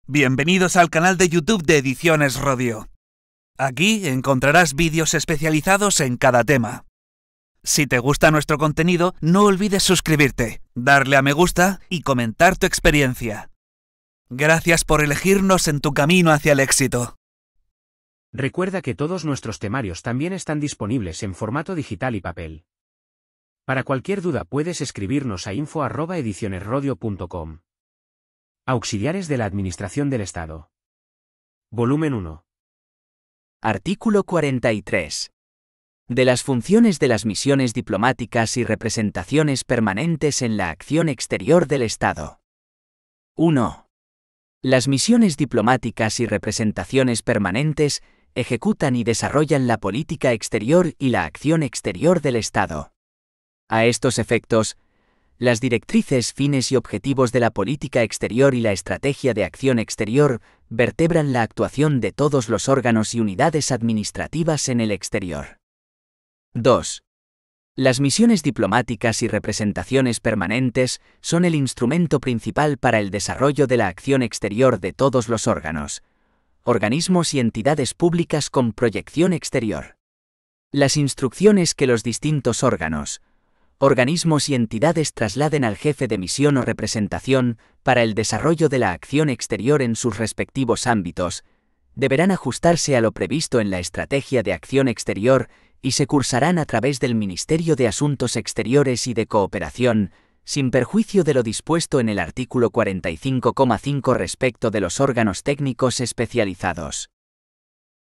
Bienvenidos al canal de YouTube de Ediciones Rodio. Aquí encontrarás vídeos especializados en cada tema. Si te gusta nuestro contenido, no olvides suscribirte, darle a me gusta y comentar tu experiencia. Gracias por elegirnos en tu camino hacia el éxito. Recuerda que todos nuestros temarios también están disponibles en formato digital y papel. Para cualquier duda puedes escribirnos a info@edicionesrodio.com. Auxiliares de la Administración del Estado. Volumen 1. Artículo 43. De las funciones de las misiones diplomáticas y representaciones permanentes en la acción exterior del Estado. 1. Las misiones diplomáticas y representaciones permanentes ejecutan y desarrollan la política exterior y la acción exterior del Estado. A estos efectos, las directrices, fines y objetivos de la política exterior y la estrategia de acción exterior vertebran la actuación de todos los órganos y unidades administrativas en el exterior. 2. Las misiones diplomáticas y representaciones permanentes son el instrumento principal para el desarrollo de la acción exterior de todos los órganos, organismos y entidades públicas con proyección exterior. Las instrucciones que los distintos órganos, organismos y entidades trasladen al jefe de misión o representación para el desarrollo de la acción exterior en sus respectivos ámbitos, deberán ajustarse a lo previsto en la Estrategia de Acción Exterior y se cursarán a través del Ministerio de Asuntos Exteriores y de Cooperación, sin perjuicio de lo dispuesto en el artículo 45,5 respecto de los órganos técnicos especializados.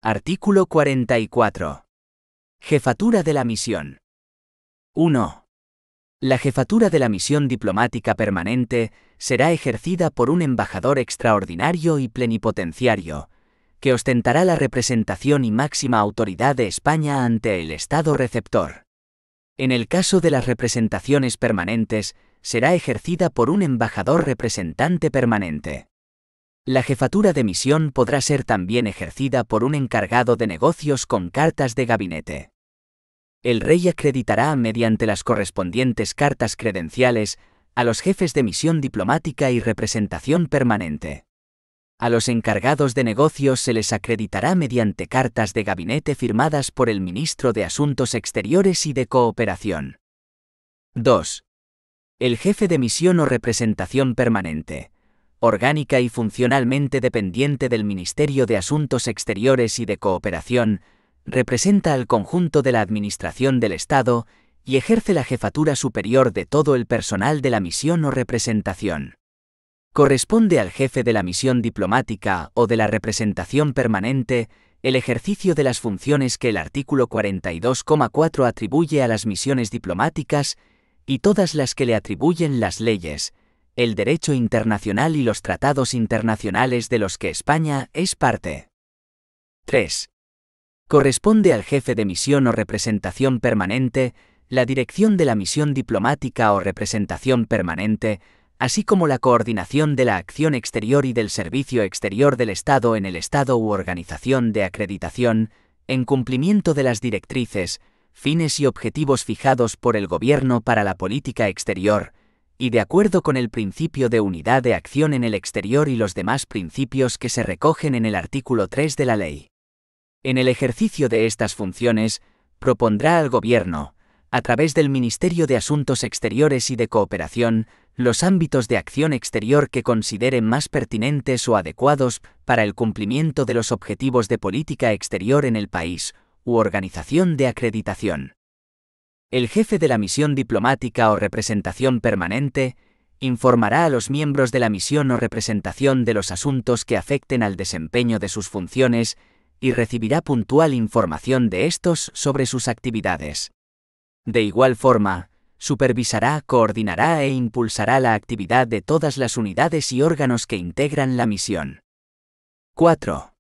Artículo 44. Jefatura de la misión. 1. La jefatura de la misión diplomática permanente será ejercida por un embajador extraordinario y plenipotenciario, que ostentará la representación y máxima autoridad de España ante el Estado receptor. En el caso de las representaciones permanentes, será ejercida por un embajador representante permanente. La jefatura de misión podrá ser también ejercida por un encargado de negocios con cartas de gabinete. El Rey acreditará mediante las correspondientes cartas credenciales a los jefes de misión diplomática y representación permanente. A los encargados de negocios se les acreditará mediante cartas de gabinete firmadas por el Ministro de Asuntos Exteriores y de Cooperación. 2. El jefe de misión o representación permanente, orgánica y funcionalmente dependiente del Ministerio de Asuntos Exteriores y de Cooperación, representa al conjunto de la Administración del Estado y ejerce la jefatura superior de todo el personal de la misión o representación. Corresponde al jefe de la misión diplomática o de la representación permanente el ejercicio de las funciones que el artículo 42,4 atribuye a las misiones diplomáticas y todas las que le atribuyen las leyes, el derecho internacional y los tratados internacionales de los que España es parte. 3. Corresponde al jefe de misión o representación permanente la dirección de la misión diplomática o representación permanente, así como la coordinación de la acción exterior y del servicio exterior del Estado en el Estado u organización de acreditación, en cumplimiento de las directrices, fines y objetivos fijados por el Gobierno para la política exterior, y de acuerdo con el principio de unidad de acción en el exterior y los demás principios que se recogen en el artículo 3 de la ley. En el ejercicio de estas funciones, propondrá al Gobierno, a través del Ministerio de Asuntos Exteriores y de Cooperación, los ámbitos de acción exterior que considere más pertinentes o adecuados para el cumplimiento de los objetivos de política exterior en el país, u organización de acreditación. El jefe de la misión diplomática o representación permanente informará a los miembros de la misión o representación de los asuntos que afecten al desempeño de sus funciones y recibirá puntual información de estos sobre sus actividades. De igual forma, supervisará, coordinará e impulsará la actividad de todas las unidades y órganos que integran la misión. 4.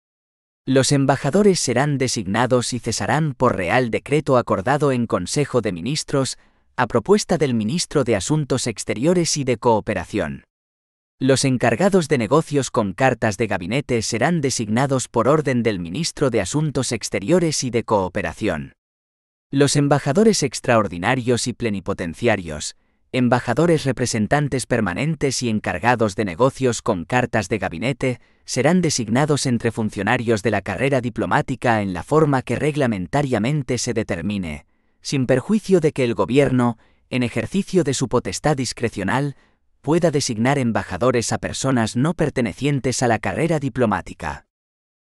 Los embajadores serán designados y cesarán por Real Decreto acordado en Consejo de Ministros, a propuesta del Ministro de Asuntos Exteriores y de Cooperación. Los encargados de negocios con cartas de gabinete serán designados por orden del Ministro de Asuntos Exteriores y de Cooperación. Los embajadores extraordinarios y plenipotenciarios, embajadores representantes permanentes y encargados de negocios con cartas de gabinete serán designados entre funcionarios de la carrera diplomática en la forma que reglamentariamente se determine, sin perjuicio de que el Gobierno, en ejercicio de su potestad discrecional, pueda designar embajadores a personas no pertenecientes a la carrera diplomática.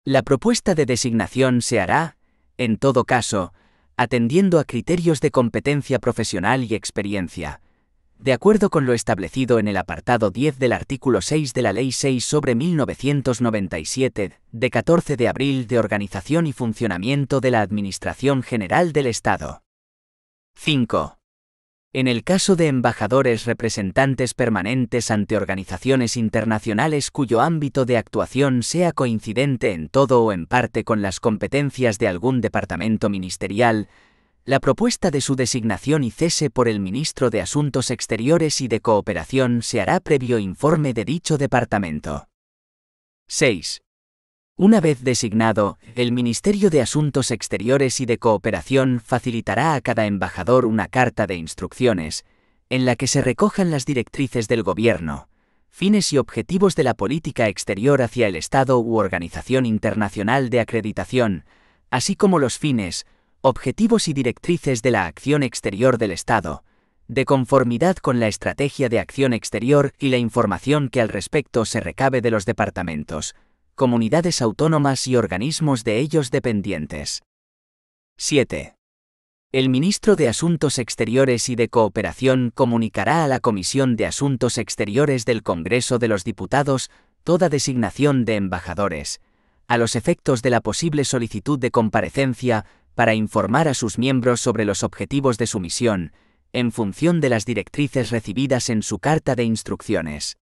La propuesta de designación se hará, en todo caso, atendiendo a criterios de competencia profesional y experiencia, de acuerdo con lo establecido en el apartado 10 del artículo 6 de la Ley 6/1997, de 14 de abril de Organización y Funcionamiento de la Administración General del Estado. 5. En el caso de embajadores representantes permanentes ante organizaciones internacionales cuyo ámbito de actuación sea coincidente en todo o en parte con las competencias de algún departamento ministerial, la propuesta de su designación y cese por el Ministro de Asuntos Exteriores y de Cooperación se hará previo informe de dicho departamento. 6. Una vez designado, el Ministerio de Asuntos Exteriores y de Cooperación facilitará a cada embajador una carta de instrucciones, en la que se recojan las directrices del Gobierno, fines y objetivos de la política exterior hacia el Estado u organización internacional de acreditación, así como los fines, objetivos y directrices de la acción exterior del Estado, de conformidad con la estrategia de acción exterior y la información que al respecto se recabe de los departamentos, comunidades autónomas y organismos de ellos dependientes. 7. El Ministro de Asuntos Exteriores y de Cooperación comunicará a la Comisión de Asuntos Exteriores del Congreso de los Diputados toda designación de embajadores, a los efectos de la posible solicitud de comparecencia para informar a sus miembros sobre los objetivos de su misión, en función de las directrices recibidas en su carta de instrucciones.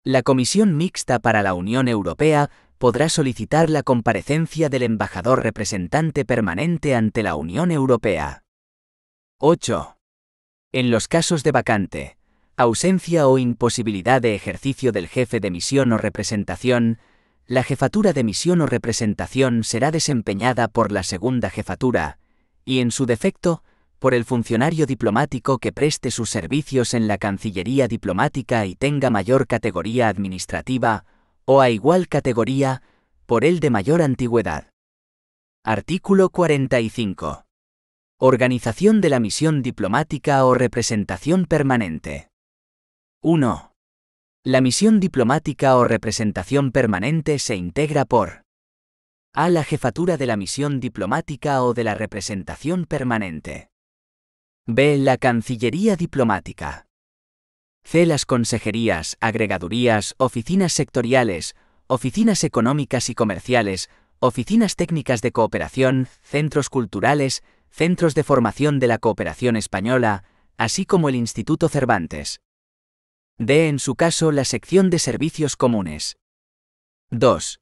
La Comisión Mixta para la Unión Europea podrá solicitar la comparecencia del embajador representante permanente ante la Unión Europea. 8. En los casos de vacante, ausencia o imposibilidad de ejercicio del jefe de misión o representación, la jefatura de misión o representación será desempeñada por la segunda jefatura, y en su defecto, por el funcionario diplomático que preste sus servicios en la Cancillería diplomática y tenga mayor categoría administrativa, o a igual categoría, por el de mayor antigüedad. Artículo 45. Organización de la misión diplomática o representación permanente. 1. La misión diplomática o representación permanente se integra por a. La jefatura de la misión diplomática o de la representación permanente. b. La Cancillería diplomática. c. Las consejerías, agregadurías, oficinas sectoriales, oficinas económicas y comerciales, oficinas técnicas de cooperación, centros culturales, centros de formación de la cooperación española, así como el Instituto Cervantes. d. En su caso, la sección de servicios comunes. 2.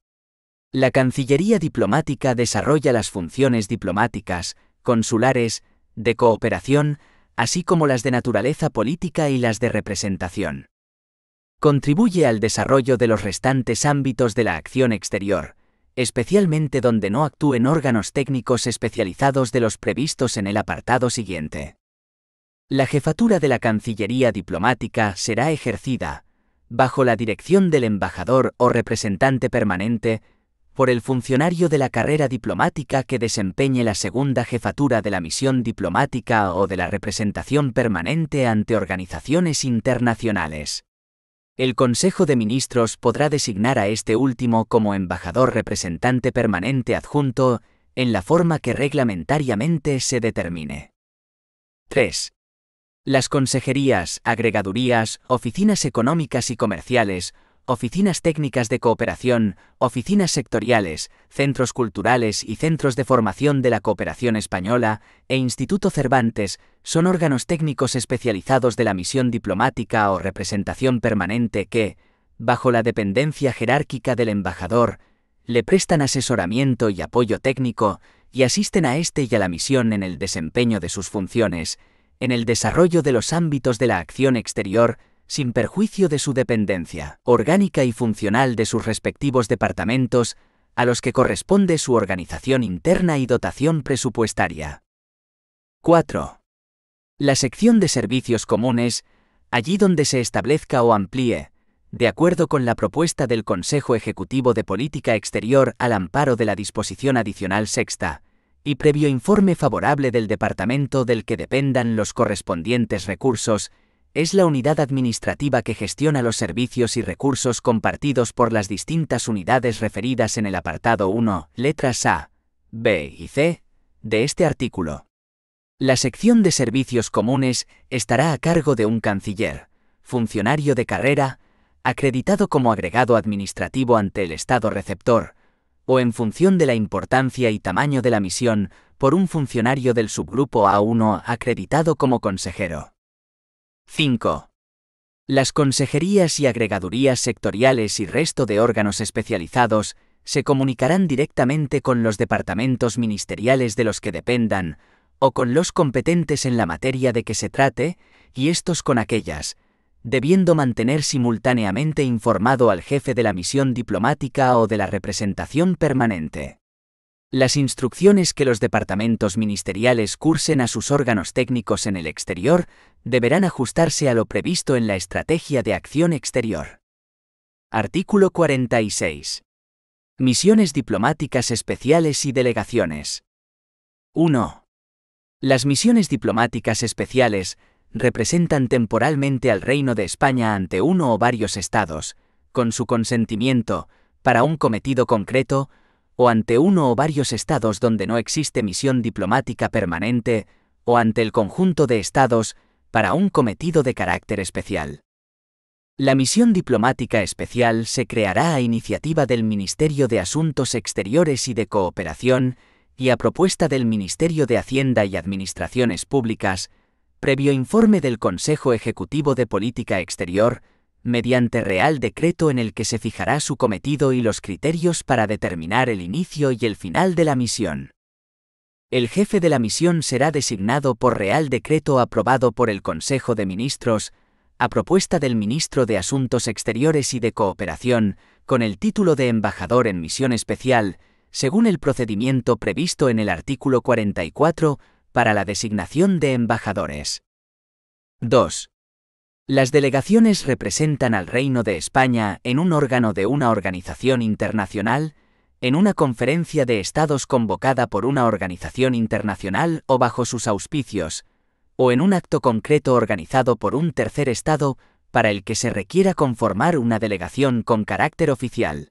La Cancillería diplomática desarrolla las funciones diplomáticas, consulares, de cooperación, así como las de naturaleza política y las de representación. Contribuye al desarrollo de los restantes ámbitos de la acción exterior, especialmente donde no actúen órganos técnicos especializados de los previstos en el apartado siguiente. La jefatura de la Cancillería diplomática será ejercida, bajo la dirección del embajador o representante permanente, por el funcionario de la carrera diplomática que desempeñe la segunda jefatura de la misión diplomática o de la representación permanente ante organizaciones internacionales. El Consejo de Ministros podrá designar a este último como embajador representante permanente adjunto, en la forma que reglamentariamente se determine. 3. Las consejerías, agregadurías, oficinas económicas y comerciales, oficinas técnicas de cooperación, oficinas sectoriales, centros culturales y centros de formación de la cooperación española, e Instituto Cervantes, son órganos técnicos especializados de la misión diplomática o representación permanente que, bajo la dependencia jerárquica del embajador, le prestan asesoramiento y apoyo técnico y asisten a éste y a la misión en el desempeño de sus funciones, en el desarrollo de los ámbitos de la acción exterior, sin perjuicio de su dependencia orgánica y funcional de sus respectivos departamentos, a los que corresponde su organización interna y dotación presupuestaria. 4. La sección de servicios comunes allí donde se establezca o amplíe, de acuerdo con la propuesta del Consejo Ejecutivo de Política Exterior al amparo de la disposición adicional sexta, y previo informe favorable del departamento del que dependan los correspondientes recursos, es la unidad administrativa que gestiona los servicios y recursos compartidos por las distintas unidades referidas en el apartado 1, letras A, B y C, de este artículo. La sección de servicios comunes estará a cargo de un canciller, funcionario de carrera, acreditado como agregado administrativo ante el Estado receptor, o en función de la importancia y tamaño de la misión, por un funcionario del subgrupo A1 acreditado como consejero. 5. Las consejerías y agregadurías sectoriales y resto de órganos especializados se comunicarán directamente con los departamentos ministeriales de los que dependan, o con los competentes en la materia de que se trate, y estos con aquellas, debiendo mantener simultáneamente informado al jefe de la misión diplomática o de la representación permanente. Las instrucciones que los departamentos ministeriales cursen a sus órganos técnicos en el exterior deberán ajustarse a lo previsto en la Estrategia de Acción Exterior. Artículo 46. Misiones diplomáticas especiales y delegaciones. 1. Las misiones diplomáticas especiales representan temporalmente al Reino de España ante uno o varios estados, con su consentimiento, para un cometido concreto, o ante uno o varios estados donde no existe misión diplomática permanente, o ante el conjunto de estados, para un cometido de carácter especial. La misión diplomática especial se creará a iniciativa del Ministerio de Asuntos Exteriores y de Cooperación y a propuesta del Ministerio de Hacienda y Administraciones Públicas, previo informe del Consejo Ejecutivo de Política Exterior, mediante Real Decreto en el que se fijará su cometido y los criterios para determinar el inicio y el final de la misión. El jefe de la misión será designado por Real Decreto aprobado por el Consejo de Ministros, a propuesta del Ministro de Asuntos Exteriores y de Cooperación, con el título de embajador en misión especial, según el procedimiento previsto en el artículo 44, para la designación de embajadores. 2. Las delegaciones representan al Reino de España en un órgano de una organización internacional, en una conferencia de estados convocada por una organización internacional o bajo sus auspicios, o en un acto concreto organizado por un tercer estado para el que se requiera conformar una delegación con carácter oficial.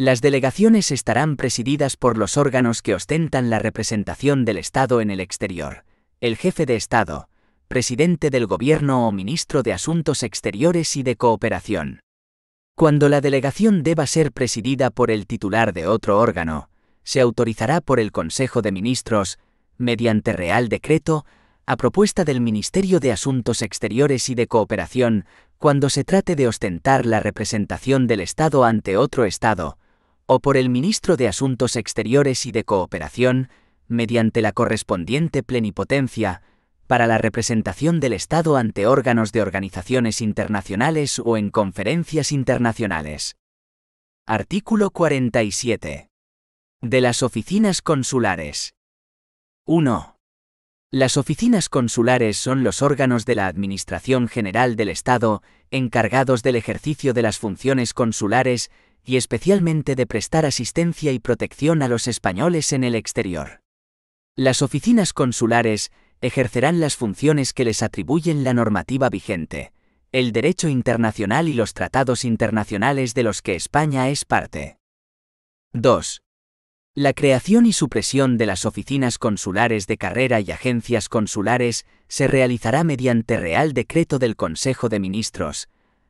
Las delegaciones estarán presididas por los órganos que ostentan la representación del Estado en el exterior, el jefe de Estado, presidente del Gobierno o ministro de Asuntos Exteriores y de Cooperación. Cuando la delegación deba ser presidida por el titular de otro órgano, se autorizará por el Consejo de Ministros, mediante Real Decreto, a propuesta del Ministerio de Asuntos Exteriores y de Cooperación, cuando se trate de ostentar la representación del Estado ante otro Estado, o por el Ministro de Asuntos Exteriores y de Cooperación, mediante la correspondiente plenipotencia, para la representación del Estado ante órganos de organizaciones internacionales o en conferencias internacionales. Artículo 47. De las oficinas consulares. 1. Las oficinas consulares son los órganos de la Administración General del Estado encargados del ejercicio de las funciones consulares y especialmente de prestar asistencia y protección a los españoles en el exterior. Las oficinas consulares ejercerán las funciones que les atribuyen la normativa vigente, el derecho internacional y los tratados internacionales de los que España es parte. 2. La creación y supresión de las oficinas consulares de carrera y agencias consulares se realizará mediante Real Decreto del Consejo de Ministros,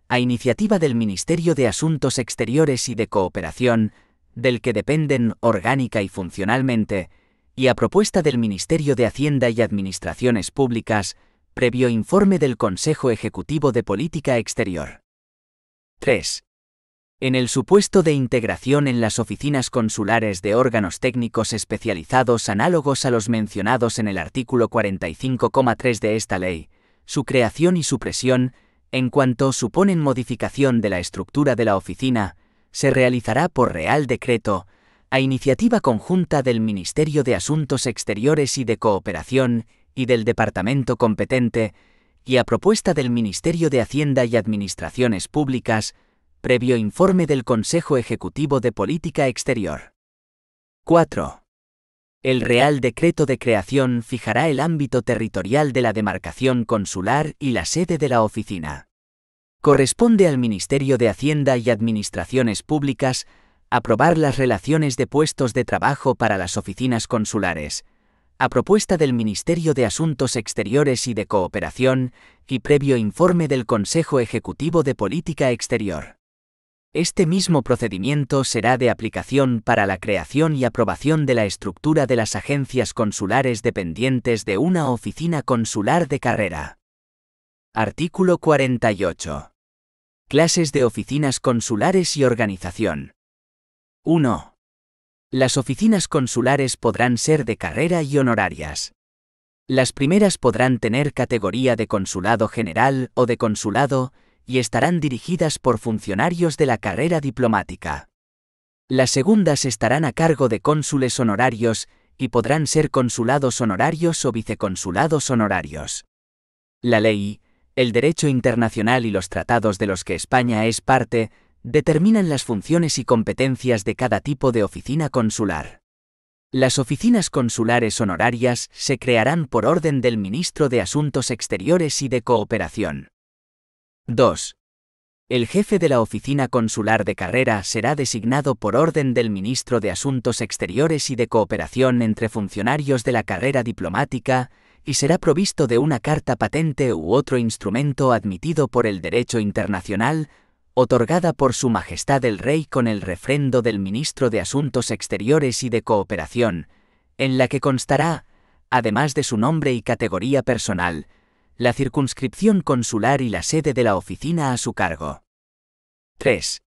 a iniciativa del Ministerio de Asuntos Exteriores y de Cooperación, del que dependen orgánica y funcionalmente, y a propuesta del Ministerio de Hacienda y Administraciones Públicas, previo informe del Consejo Ejecutivo de Política Exterior. 3. En el supuesto de integración en las oficinas consulares de órganos técnicos especializados análogos a los mencionados en el artículo 45,3 de esta ley, su creación y supresión, en cuanto suponen modificación de la estructura de la oficina, se realizará por Real Decreto, a iniciativa conjunta del Ministerio de Asuntos Exteriores y de Cooperación y del Departamento competente, y a propuesta del Ministerio de Hacienda y Administraciones Públicas, previo informe del Consejo Ejecutivo de Política Exterior. 4. El Real Decreto de creación fijará el ámbito territorial de la demarcación consular y la sede de la oficina. Corresponde al Ministerio de Hacienda y Administraciones Públicas aprobar las relaciones de puestos de trabajo para las oficinas consulares, a propuesta del Ministerio de Asuntos Exteriores y de Cooperación, y previo informe del Consejo Ejecutivo de Política Exterior. Este mismo procedimiento será de aplicación para la creación y aprobación de la estructura de las agencias consulares dependientes de una oficina consular de carrera. Artículo 48. Clases de oficinas consulares y organización. 1. Las oficinas consulares podrán ser de carrera y honorarias. Las primeras podrán tener categoría de consulado general o de consulado y estarán dirigidas por funcionarios de la carrera diplomática. Las segundas estarán a cargo de cónsules honorarios y podrán ser consulados honorarios o viceconsulados honorarios. La ley, el derecho internacional y los tratados de los que España es parte determinan las funciones y competencias de cada tipo de oficina consular. Las oficinas consulares honorarias se crearán por orden del Ministro de Asuntos Exteriores y de Cooperación. 2. El jefe de la oficina consular de carrera será designado por orden del Ministro de Asuntos Exteriores y de Cooperación entre funcionarios de la carrera diplomática y será provisto de una carta patente u otro instrumento admitido por el derecho internacional, otorgada por Su Majestad el Rey con el refrendo del Ministro de Asuntos Exteriores y de Cooperación, en la que constará, además de su nombre y categoría personal, la circunscripción consular y la sede de la oficina a su cargo. 3.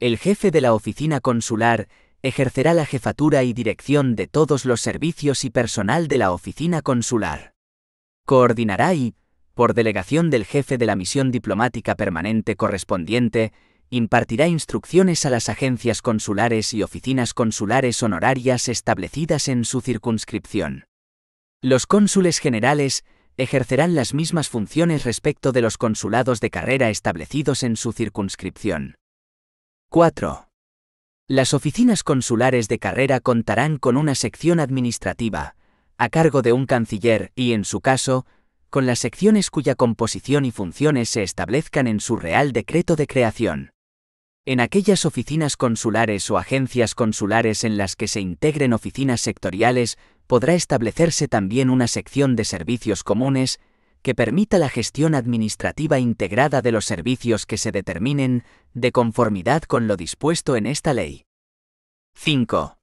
El jefe de la oficina consular ejercerá la jefatura y dirección de todos los servicios y personal de la oficina consular. Coordinará y, por delegación del jefe de la misión diplomática permanente correspondiente, impartirá instrucciones a las agencias consulares y oficinas consulares honorarias establecidas en su circunscripción. Los cónsules generales ejercerán las mismas funciones respecto de los consulados de carrera establecidos en su circunscripción. 4. Las oficinas consulares de carrera contarán con una sección administrativa, a cargo de un canciller y, en su caso, con las secciones cuya composición y funciones se establezcan en su Real Decreto de creación. En aquellas oficinas consulares o agencias consulares en las que se integren oficinas sectoriales, podrá establecerse también una sección de servicios comunes que permita la gestión administrativa integrada de los servicios que se determinen, de conformidad con lo dispuesto en esta ley. 5.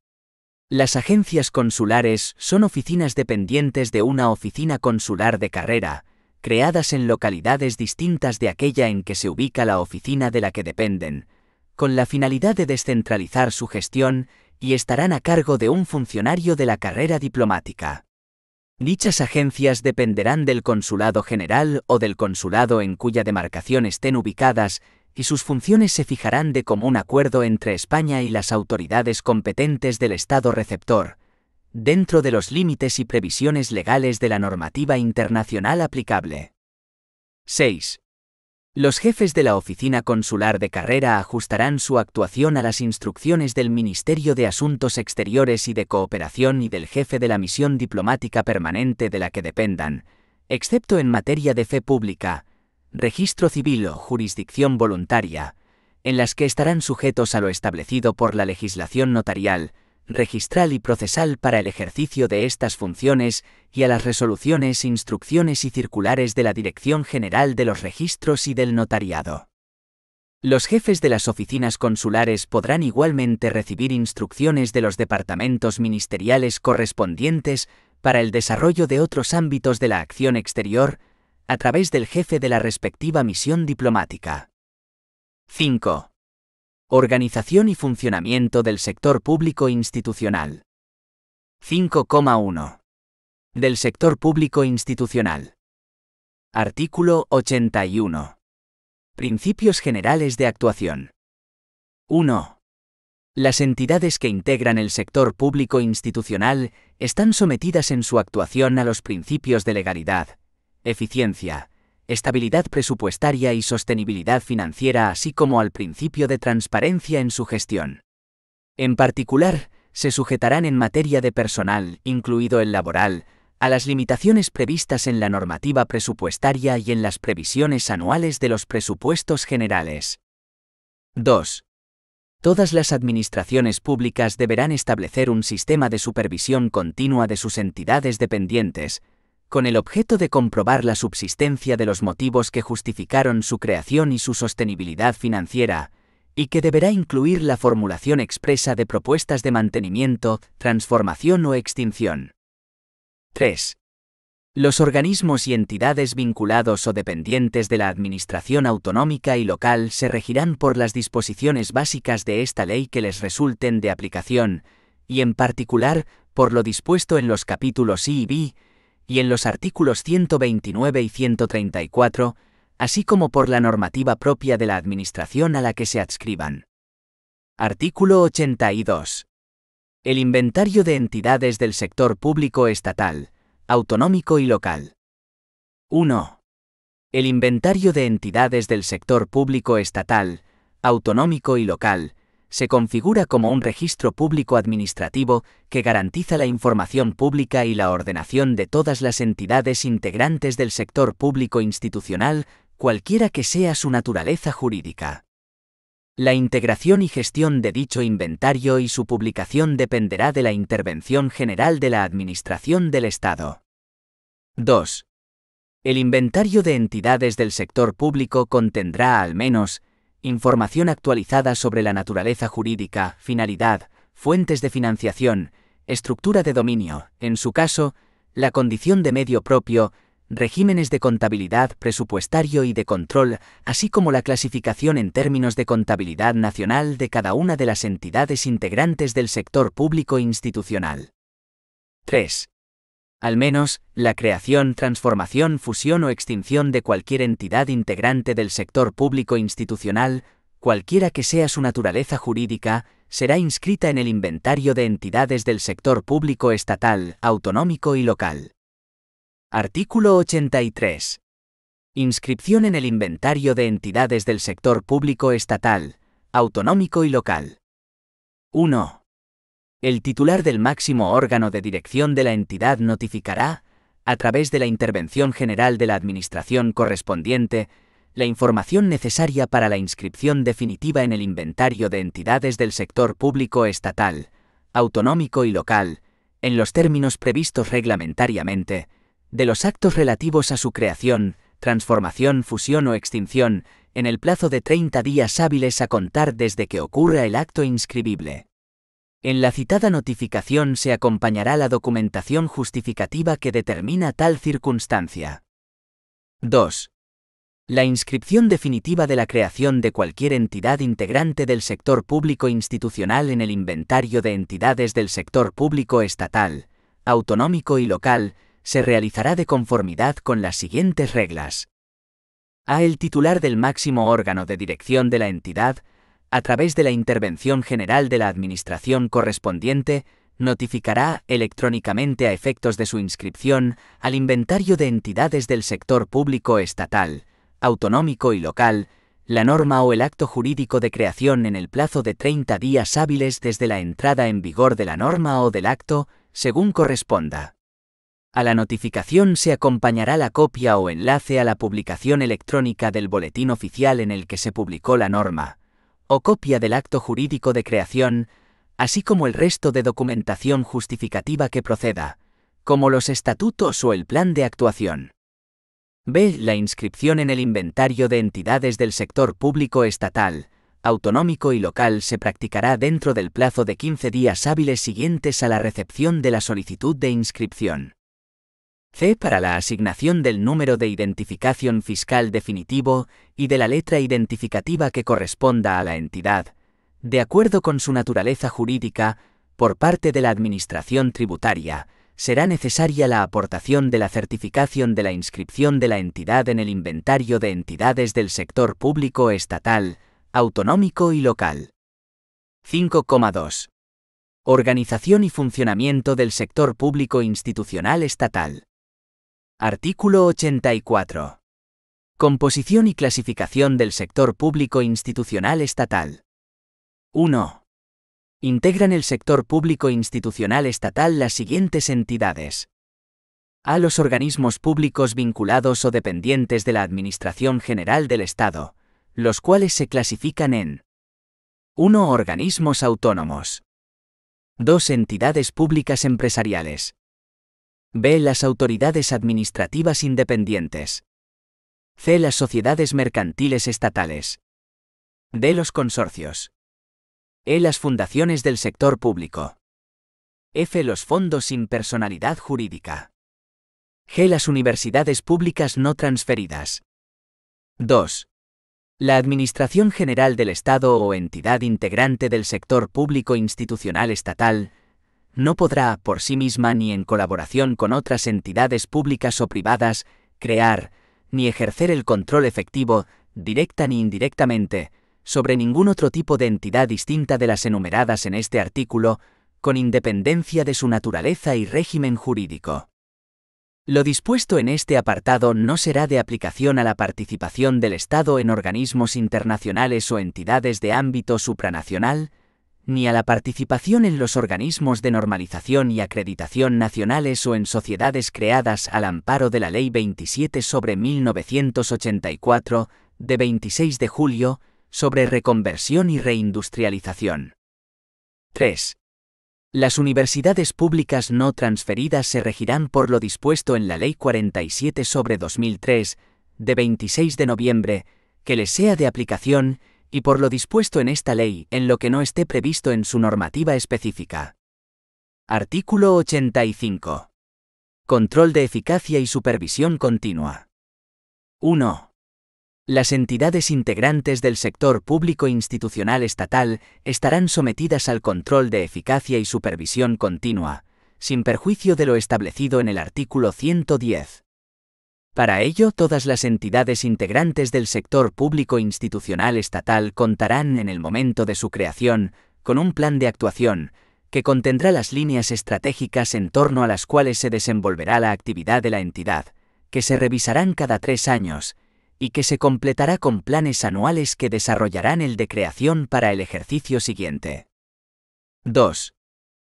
Las agencias consulares son oficinas dependientes de una oficina consular de carrera, creadas en localidades distintas de aquella en que se ubica la oficina de la que dependen, con la finalidad de descentralizar su gestión y estarán a cargo de un funcionario de la carrera diplomática. Dichas agencias dependerán del consulado general o del consulado en cuya demarcación estén ubicadas, y sus funciones se fijarán de común acuerdo entre España y las autoridades competentes del Estado receptor, dentro de los límites y previsiones legales de la normativa internacional aplicable. 6. Los jefes de la oficina consular de carrera ajustarán su actuación a las instrucciones del Ministerio de Asuntos Exteriores y de Cooperación y del jefe de la misión diplomática permanente de la que dependan, excepto en materia de fe pública, registro civil o jurisdicción voluntaria, en las que estarán sujetos a lo establecido por la legislación notarial, registral y procesal para el ejercicio de estas funciones y a las resoluciones, instrucciones y circulares de la Dirección General de los Registros y del Notariado. Los jefes de las oficinas consulares podrán igualmente recibir instrucciones de los departamentos ministeriales correspondientes para el desarrollo de otros ámbitos de la acción exterior, a través del jefe de la respectiva misión diplomática. 5. Organización y funcionamiento del sector público institucional. 5,1. Del sector público institucional. Artículo 81. Principios generales de actuación. 1. Las entidades que integran el sector público institucional están sometidas en su actuación a los principios de legalidad, eficiencia, estabilidad presupuestaria y sostenibilidad financiera, así como al principio de transparencia en su gestión. En particular, se sujetarán en materia de personal, incluido el laboral, a las limitaciones previstas en la normativa presupuestaria y en las previsiones anuales de los presupuestos generales. 2. Todas las administraciones públicas deberán establecer un sistema de supervisión continua de sus entidades dependientes, con el objeto de comprobar la subsistencia de los motivos que justificaron su creación y su sostenibilidad financiera, y que deberá incluir la formulación expresa de propuestas de mantenimiento, transformación o extinción. 3. Los organismos y entidades vinculados o dependientes de la administración autonómica y local se regirán por las disposiciones básicas de esta ley que les resulten de aplicación, y en particular, por lo dispuesto en los capítulos I y B, y en los artículos 129 y 134, así como por la normativa propia de la administración a la que se adscriban. Artículo 82. El inventario de entidades del sector público estatal, autonómico y local. 1. El inventario de entidades del sector público estatal, autonómico y local, se configura como un registro público administrativo que garantiza la información pública y la ordenación de todas las entidades integrantes del sector público institucional, cualquiera que sea su naturaleza jurídica. La integración y gestión de dicho inventario y su publicación dependerá de la intervención general de la Administración del Estado. 2. El inventario de entidades del sector público contendrá al menos información actualizada sobre la naturaleza jurídica, finalidad, fuentes de financiación, estructura de dominio, en su caso, la condición de medio propio, regímenes de contabilidad, presupuestario y de control, así como la clasificación en términos de contabilidad nacional de cada una de las entidades integrantes del sector público institucional. 3. Al menos, la creación, transformación, fusión o extinción de cualquier entidad integrante del sector público institucional, cualquiera que sea su naturaleza jurídica, será inscrita en el inventario de entidades del sector público estatal, autonómico y local. Artículo 83. Inscripción en el inventario de entidades del sector público estatal, autonómico y local. 1. El titular del máximo órgano de dirección de la entidad notificará, a través de la intervención general de la Administración correspondiente, la información necesaria para la inscripción definitiva en el inventario de entidades del sector público estatal, autonómico y local, en los términos previstos reglamentariamente, de los actos relativos a su creación, transformación, fusión o extinción, en el plazo de 30 días hábiles a contar desde que ocurra el acto inscribible. En la citada notificación se acompañará la documentación justificativa que determina tal circunstancia. 2. La inscripción definitiva de la creación de cualquier entidad integrante del sector público institucional en el inventario de entidades del sector público estatal, autonómico y local, se realizará de conformidad con las siguientes reglas. A. El titular del máximo órgano de dirección de la entidad, a través de la intervención general de la Administración correspondiente, notificará electrónicamente a efectos de su inscripción al inventario de entidades del sector público estatal, autonómico y local, la norma o el acto jurídico de creación en el plazo de 30 días hábiles desde la entrada en vigor de la norma o del acto, según corresponda. A la notificación se acompañará la copia o enlace a la publicación electrónica del boletín oficial en el que se publicó la norma, o copia del acto jurídico de creación, así como el resto de documentación justificativa que proceda, como los estatutos o el plan de actuación. B. La inscripción en el inventario de entidades del sector público estatal, autonómico y local se practicará dentro del plazo de 15 días hábiles siguientes a la recepción de la solicitud de inscripción. C. Para la asignación del número de identificación fiscal definitivo y de la letra identificativa que corresponda a la entidad, de acuerdo con su naturaleza jurídica, por parte de la Administración tributaria, será necesaria la aportación de la certificación de la inscripción de la entidad en el inventario de entidades del sector público estatal, autonómico y local. 5,2. Organización y funcionamiento del sector público institucional estatal. Artículo 84. Composición y clasificación del sector público institucional estatal. 1. Integran el sector público institucional estatal las siguientes entidades. A. Los organismos públicos vinculados o dependientes de la Administración General del Estado, los cuales se clasifican en 1. Organismos autónomos. 2. Entidades públicas empresariales. B. Las autoridades administrativas independientes. C. Las sociedades mercantiles estatales. D. Los consorcios. E. Las fundaciones del sector público. F. Los fondos sin personalidad jurídica. G. Las universidades públicas no transferidas. 2. La Administración General del Estado o entidad integrante del sector público institucional estatal no podrá, por sí misma ni en colaboración con otras entidades públicas o privadas, crear, ni ejercer el control efectivo, directa ni indirectamente, sobre ningún otro tipo de entidad distinta de las enumeradas en este artículo, con independencia de su naturaleza y régimen jurídico. Lo dispuesto en este apartado no será de aplicación a la participación del Estado en organismos internacionales o entidades de ámbito supranacional, ni a la participación en los organismos de normalización y acreditación nacionales o en sociedades creadas al amparo de la Ley 27/1984, de 26 de julio, sobre reconversión y reindustrialización. 3. Las universidades públicas no transferidas se regirán por lo dispuesto en la Ley 47/2003, de 26 de noviembre, que les sea de aplicación, y por lo dispuesto en esta ley en lo que no esté previsto en su normativa específica. Artículo 85. Control de eficacia y supervisión continua. 1. Las entidades integrantes del sector público institucional estatal estarán sometidas al control de eficacia y supervisión continua, sin perjuicio de lo establecido en el artículo 110. Para ello, todas las entidades integrantes del sector público institucional estatal contarán, en el momento de su creación, con un plan de actuación, que contendrá las líneas estratégicas en torno a las cuales se desenvolverá la actividad de la entidad, que se revisarán cada 3 años, y que se completará con planes anuales que desarrollarán el de creación para el ejercicio siguiente. 2.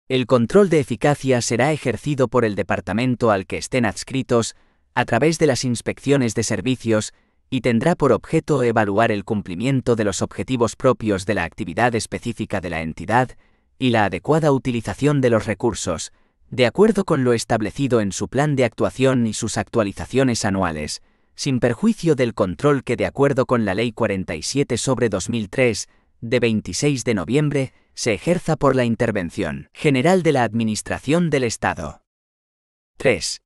El control de eficacia será ejercido por el departamento al que estén adscritos, a través de las inspecciones de servicios, y tendrá por objeto evaluar el cumplimiento de los objetivos propios de la actividad específica de la entidad y la adecuada utilización de los recursos, de acuerdo con lo establecido en su plan de actuación y sus actualizaciones anuales, sin perjuicio del control que, de acuerdo con la Ley 47/2003, de 26 de noviembre, se ejerza por la Intervención General de la Administración del Estado. 3.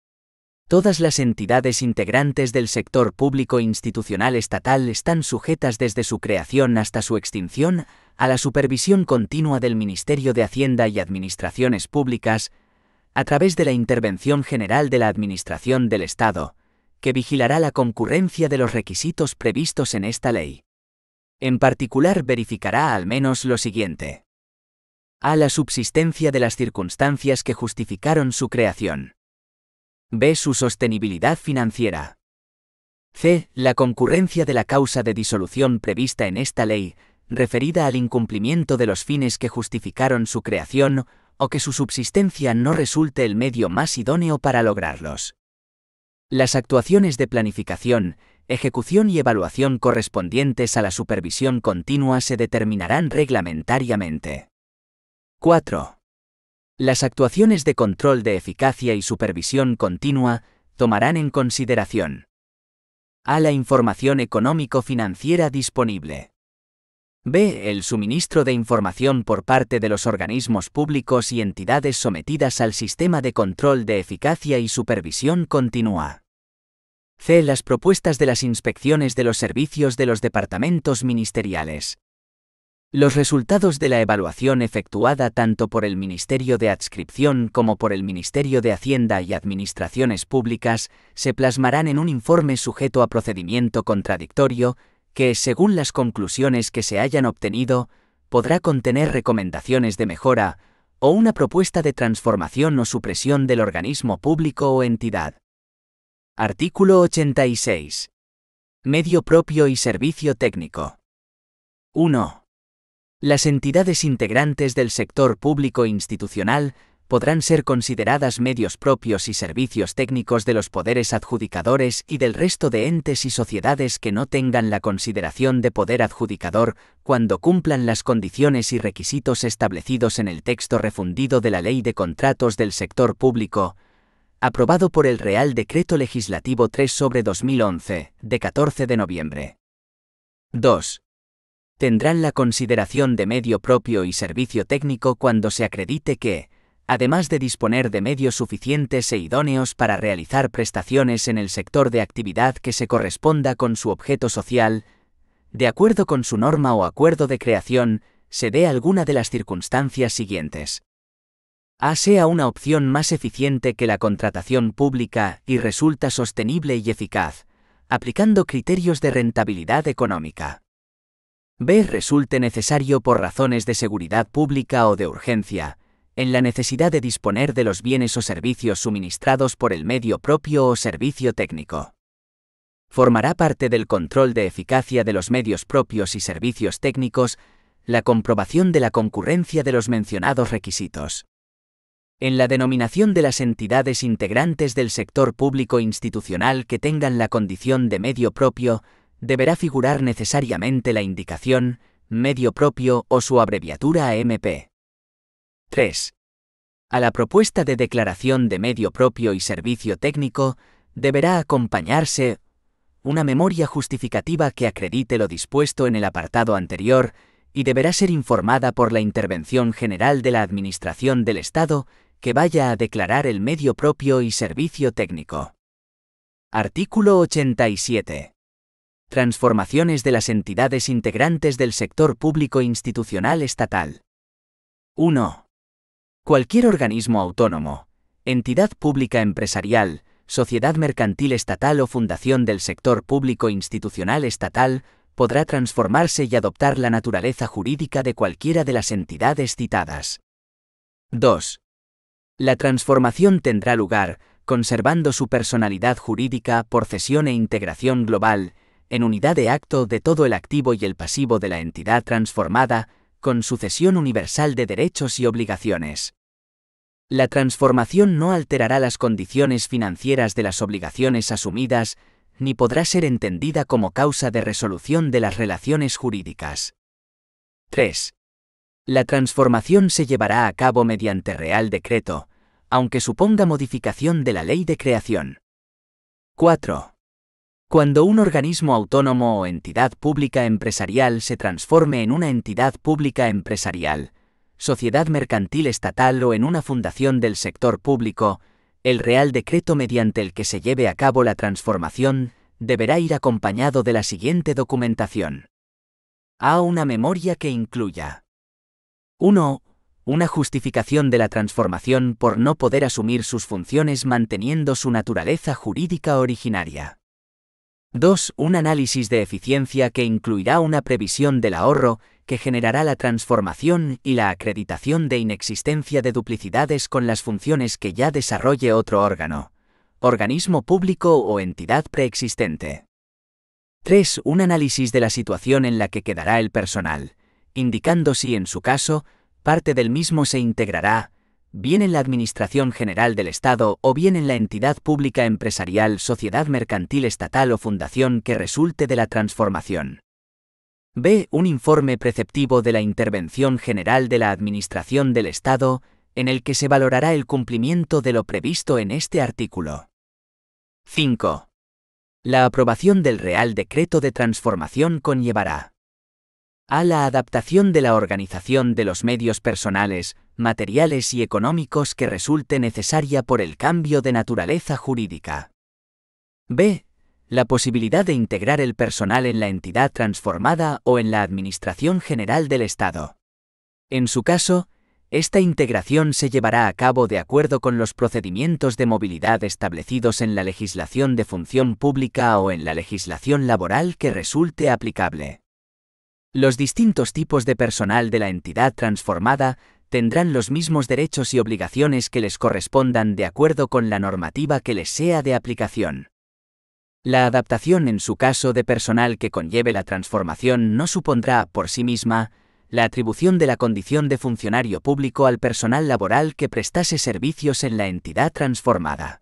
Todas las entidades integrantes del sector público institucional estatal están sujetas desde su creación hasta su extinción a la supervisión continua del Ministerio de Hacienda y Administraciones Públicas, a través de la Intervención General de la Administración del Estado, que vigilará la concurrencia de los requisitos previstos en esta ley. En particular, verificará al menos lo siguiente. A. La subsistencia de las circunstancias que justificaron su creación. B. Su sostenibilidad financiera. C. La concurrencia de la causa de disolución prevista en esta ley, referida al incumplimiento de los fines que justificaron su creación, o que su subsistencia no resulte el medio más idóneo para lograrlos. Las actuaciones de planificación, ejecución y evaluación correspondientes a la supervisión continua se determinarán reglamentariamente. 4. Las actuaciones de control de eficacia y supervisión continua tomarán en consideración a. La información económico-financiera disponible. B. El suministro de información por parte de los organismos públicos y entidades sometidas al sistema de control de eficacia y supervisión continua. C. Las propuestas de las inspecciones de los servicios de los departamentos ministeriales. Los resultados de la evaluación efectuada tanto por el Ministerio de Adscripción como por el Ministerio de Hacienda y Administraciones Públicas se plasmarán en un informe sujeto a procedimiento contradictorio que, según las conclusiones que se hayan obtenido, podrá contener recomendaciones de mejora o una propuesta de transformación o supresión del organismo público o entidad. Artículo 86. Medio propio y servicio técnico. 1. Las entidades integrantes del sector público institucional podrán ser consideradas medios propios y servicios técnicos de los poderes adjudicadores y del resto de entes y sociedades que no tengan la consideración de poder adjudicador cuando cumplan las condiciones y requisitos establecidos en el texto refundido de la Ley de Contratos del Sector Público, aprobado por el Real Decreto Legislativo 3/2011, de 14 de noviembre. 2. Tendrán la consideración de medio propio y servicio técnico cuando se acredite que, además de disponer de medios suficientes e idóneos para realizar prestaciones en el sector de actividad que se corresponda con su objeto social, de acuerdo con su norma o acuerdo de creación, se dé alguna de las circunstancias siguientes. A. Sea una opción más eficiente que la contratación pública y resulta sostenible y eficaz, aplicando criterios de rentabilidad económica. B. Resulte necesario por razones de seguridad pública o de urgencia, en la necesidad de disponer de los bienes o servicios suministrados por el medio propio o servicio técnico. Formará parte del control de eficacia de los medios propios y servicios técnicos la comprobación de la concurrencia de los mencionados requisitos. En la denominación de las entidades integrantes del sector público institucional que tengan la condición de medio propio, deberá figurar necesariamente la indicación medio propio o su abreviatura AMP. 3. A la propuesta de declaración de medio propio y servicio técnico, deberá acompañarse una memoria justificativa que acredite lo dispuesto en el apartado anterior y deberá ser informada por la Intervención General de la Administración del Estado que vaya a declarar el medio propio y servicio técnico. Artículo 87. Transformaciones de las entidades integrantes del sector público institucional estatal. 1. Cualquier organismo autónomo, entidad pública empresarial, sociedad mercantil estatal o fundación del sector público institucional estatal podrá transformarse y adoptar la naturaleza jurídica de cualquiera de las entidades citadas. 2. La transformación tendrá lugar, conservando su personalidad jurídica por cesión e integración global, en unidad de acto de todo el activo y el pasivo de la entidad transformada, con sucesión universal de derechos y obligaciones. La transformación no alterará las condiciones financieras de las obligaciones asumidas, ni podrá ser entendida como causa de resolución de las relaciones jurídicas. 3. La transformación se llevará a cabo mediante Real Decreto, aunque suponga modificación de la Ley de Creación. 4. Cuando un organismo autónomo o entidad pública empresarial se transforme en una entidad pública empresarial, sociedad mercantil estatal o en una fundación del sector público, el Real Decreto mediante el que se lleve a cabo la transformación deberá ir acompañado de la siguiente documentación. A. Una memoria que incluya 1. Una justificación de la transformación por no poder asumir sus funciones manteniendo su naturaleza jurídica originaria. 2. Un análisis de eficiencia que incluirá una previsión del ahorro que generará la transformación y la acreditación de inexistencia de duplicidades con las funciones que ya desarrolle otro órgano, organismo público o entidad preexistente. 3. Un análisis de la situación en la que quedará el personal, indicando si en su caso, parte del mismo se integrará, bien en la Administración General del Estado o bien en la entidad pública empresarial, sociedad mercantil estatal o fundación que resulte de la transformación. B. Un informe preceptivo de la Intervención General de la Administración del Estado, en el que se valorará el cumplimiento de lo previsto en este artículo. 5. La aprobación del Real Decreto de Transformación conllevará a la adaptación de la organización de los medios personales, materiales y económicos que resulte necesaria por el cambio de naturaleza jurídica. B. La posibilidad de integrar el personal en la entidad transformada o en la Administración General del Estado. En su caso, esta integración se llevará a cabo de acuerdo con los procedimientos de movilidad establecidos en la legislación de función pública o en la legislación laboral que resulte aplicable. Los distintos tipos de personal de la entidad transformada tendrán los mismos derechos y obligaciones que les correspondan de acuerdo con la normativa que les sea de aplicación. La adaptación en su caso de personal que conlleve la transformación no supondrá, por sí misma, la atribución de la condición de funcionario público al personal laboral que prestase servicios en la entidad transformada.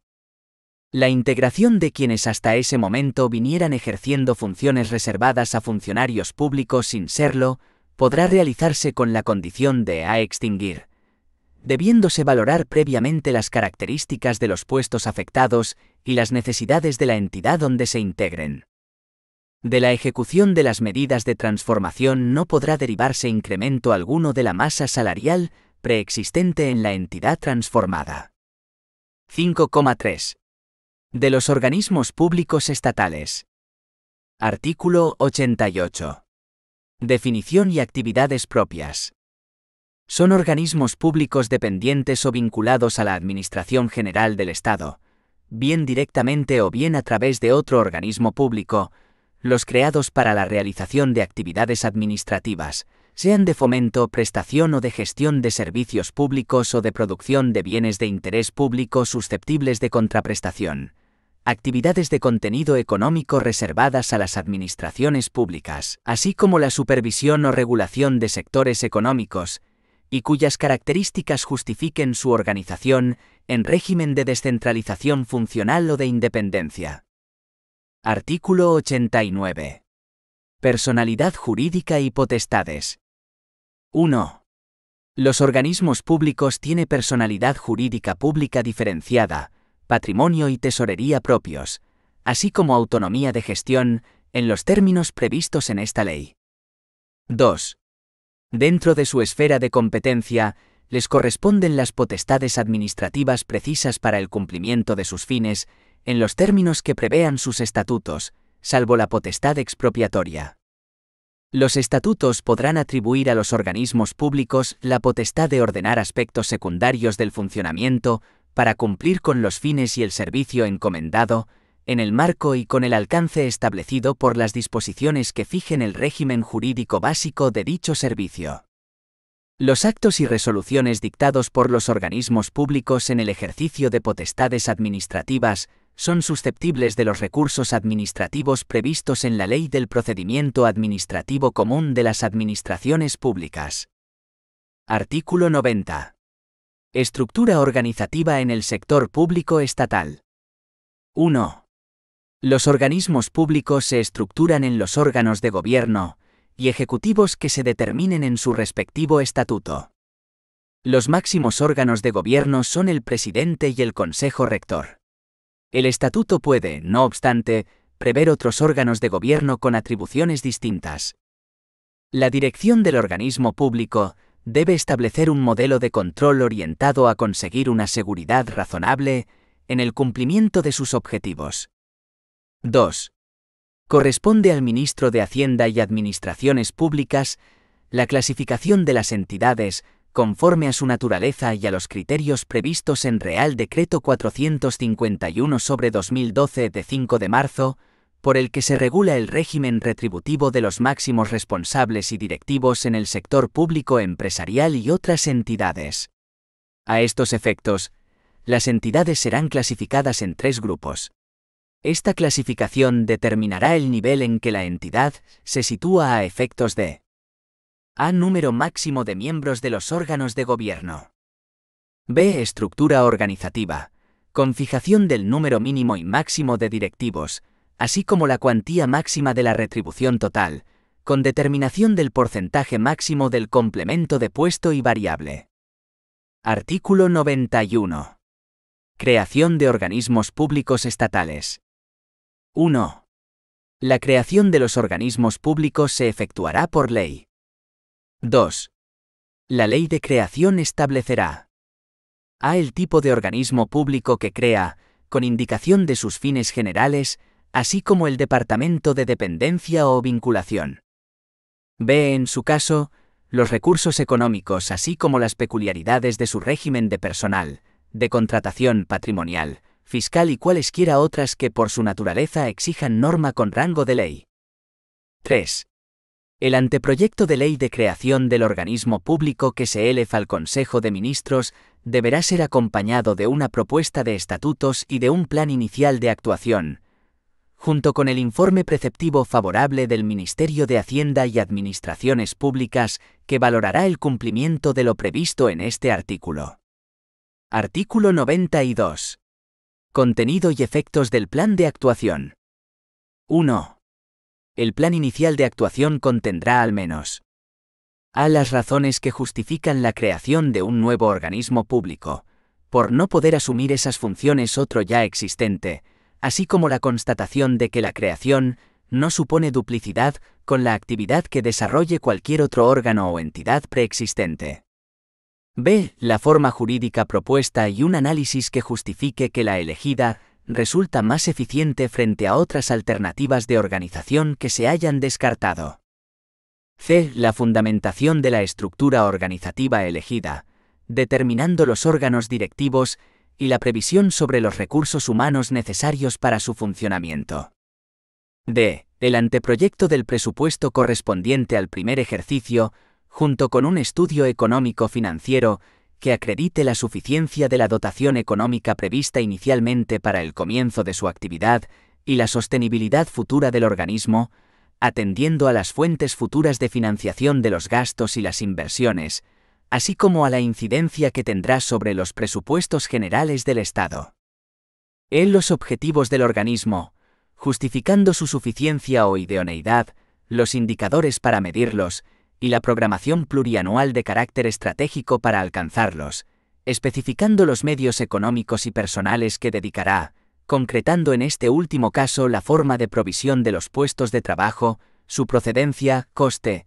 La integración de quienes hasta ese momento vinieran ejerciendo funciones reservadas a funcionarios públicos sin serlo, podrá realizarse con la condición de a extinguir, debiéndose valorar previamente las características de los puestos afectados y las necesidades de la entidad donde se integren. De la ejecución de las medidas de transformación no podrá derivarse incremento alguno de la masa salarial preexistente en la entidad transformada. 5,3. De los organismos públicos estatales. Artículo 88. Definición y actividades propias. Son organismos públicos dependientes o vinculados a la Administración General del Estado, bien directamente o bien a través de otro organismo público, los creados para la realización de actividades administrativas, sean de fomento, prestación o de gestión de servicios públicos o de producción de bienes de interés público susceptibles de contraprestación. Actividades de contenido económico reservadas a las administraciones públicas, así como la supervisión o regulación de sectores económicos, y cuyas características justifiquen su organización en régimen de descentralización funcional o de independencia. Artículo 89. Personalidad jurídica y potestades. 1. Los organismos públicos tienen personalidad jurídica pública diferenciada, patrimonio y tesorería propios, así como autonomía de gestión, en los términos previstos en esta ley. 2. Dentro de su esfera de competencia, les corresponden las potestades administrativas precisas para el cumplimiento de sus fines, en los términos que prevean sus estatutos, salvo la potestad expropiatoria. Los estatutos podrán atribuir a los organismos públicos la potestad de ordenar aspectos secundarios del funcionamiento para cumplir con los fines y el servicio encomendado, en el marco y con el alcance establecido por las disposiciones que fijen el régimen jurídico básico de dicho servicio. Los actos y resoluciones dictados por los organismos públicos en el ejercicio de potestades administrativas son susceptibles de los recursos administrativos previstos en la Ley del Procedimiento Administrativo Común de las Administraciones Públicas. Artículo 90. Estructura organizativa en el sector público estatal. 1. Los organismos públicos se estructuran en los órganos de gobierno y ejecutivos que se determinen en su respectivo estatuto. Los máximos órganos de gobierno son el presidente y el consejo rector. El estatuto puede, no obstante, prever otros órganos de gobierno con atribuciones distintas. La dirección del organismo público debe establecer un modelo de control orientado a conseguir una seguridad razonable en el cumplimiento de sus objetivos. 2. Corresponde al ministro de Hacienda y Administraciones Públicas la clasificación de las entidades conforme a su naturaleza y a los criterios previstos en Real Decreto 451/2012 de 5 de marzo, por el que se regula el régimen retributivo de los máximos responsables y directivos en el sector público empresarial y otras entidades. A estos efectos, las entidades serán clasificadas en 3 grupos. Esta clasificación determinará el nivel en que la entidad se sitúa a efectos de A. Número máximo de miembros de los órganos de gobierno. B. Estructura organizativa, con fijación del número mínimo y máximo de directivos, así como la cuantía máxima de la retribución total, con determinación del porcentaje máximo del complemento de puesto y variable. Artículo 91. Creación de organismos públicos estatales. 1. La creación de los organismos públicos se efectuará por ley. 2. La ley de creación establecerá a. El tipo de organismo público que crea, con indicación de sus fines generales, así como el departamento de dependencia o vinculación. B. En su caso, los recursos económicos así como las peculiaridades de su régimen de personal, de contratación patrimonial, fiscal y cualesquiera otras que por su naturaleza exijan norma con rango de ley. 3. El anteproyecto de ley de creación del organismo público que se eleva al Consejo de Ministros deberá ser acompañado de una propuesta de estatutos y de un plan inicial de actuación, junto con el informe preceptivo favorable del Ministerio de Hacienda y Administraciones Públicas, que valorará el cumplimiento de lo previsto en este artículo. Artículo 92. Contenido y efectos del plan de actuación. 1. El plan inicial de actuación contendrá al menos a las razones que justifican la creación de un nuevo organismo público, por no poder asumir esas funciones otro ya existente, así como la constatación de que la creación no supone duplicidad con la actividad que desarrolle cualquier otro órgano o entidad preexistente. B. La forma jurídica propuesta y un análisis que justifique que la elegida resulta más eficiente frente a otras alternativas de organización que se hayan descartado. C. La fundamentación de la estructura organizativa elegida, determinando los órganos directivos y la previsión sobre los recursos humanos necesarios para su funcionamiento. D. El anteproyecto del presupuesto correspondiente al primer ejercicio, junto con un estudio económico-financiero que acredite la suficiencia de la dotación económica prevista inicialmente para el comienzo de su actividad y la sostenibilidad futura del organismo, atendiendo a las fuentes futuras de financiación de los gastos y las inversiones, así como a la incidencia que tendrá sobre los presupuestos generales del Estado. E. Los objetivos del organismo, justificando su suficiencia o idoneidad, los indicadores para medirlos, y la programación plurianual de carácter estratégico para alcanzarlos, especificando los medios económicos y personales que dedicará, concretando en este último caso la forma de provisión de los puestos de trabajo, su procedencia, coste,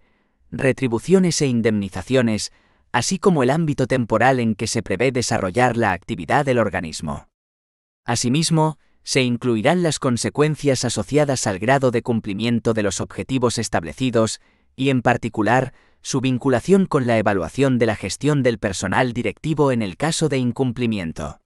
retribuciones e indemnizaciones, así como el ámbito temporal en que se prevé desarrollar la actividad del organismo. Asimismo, se incluirán las consecuencias asociadas al grado de cumplimiento de los objetivos establecidos y, en particular, su vinculación con la evaluación de la gestión del personal directivo en el caso de incumplimiento.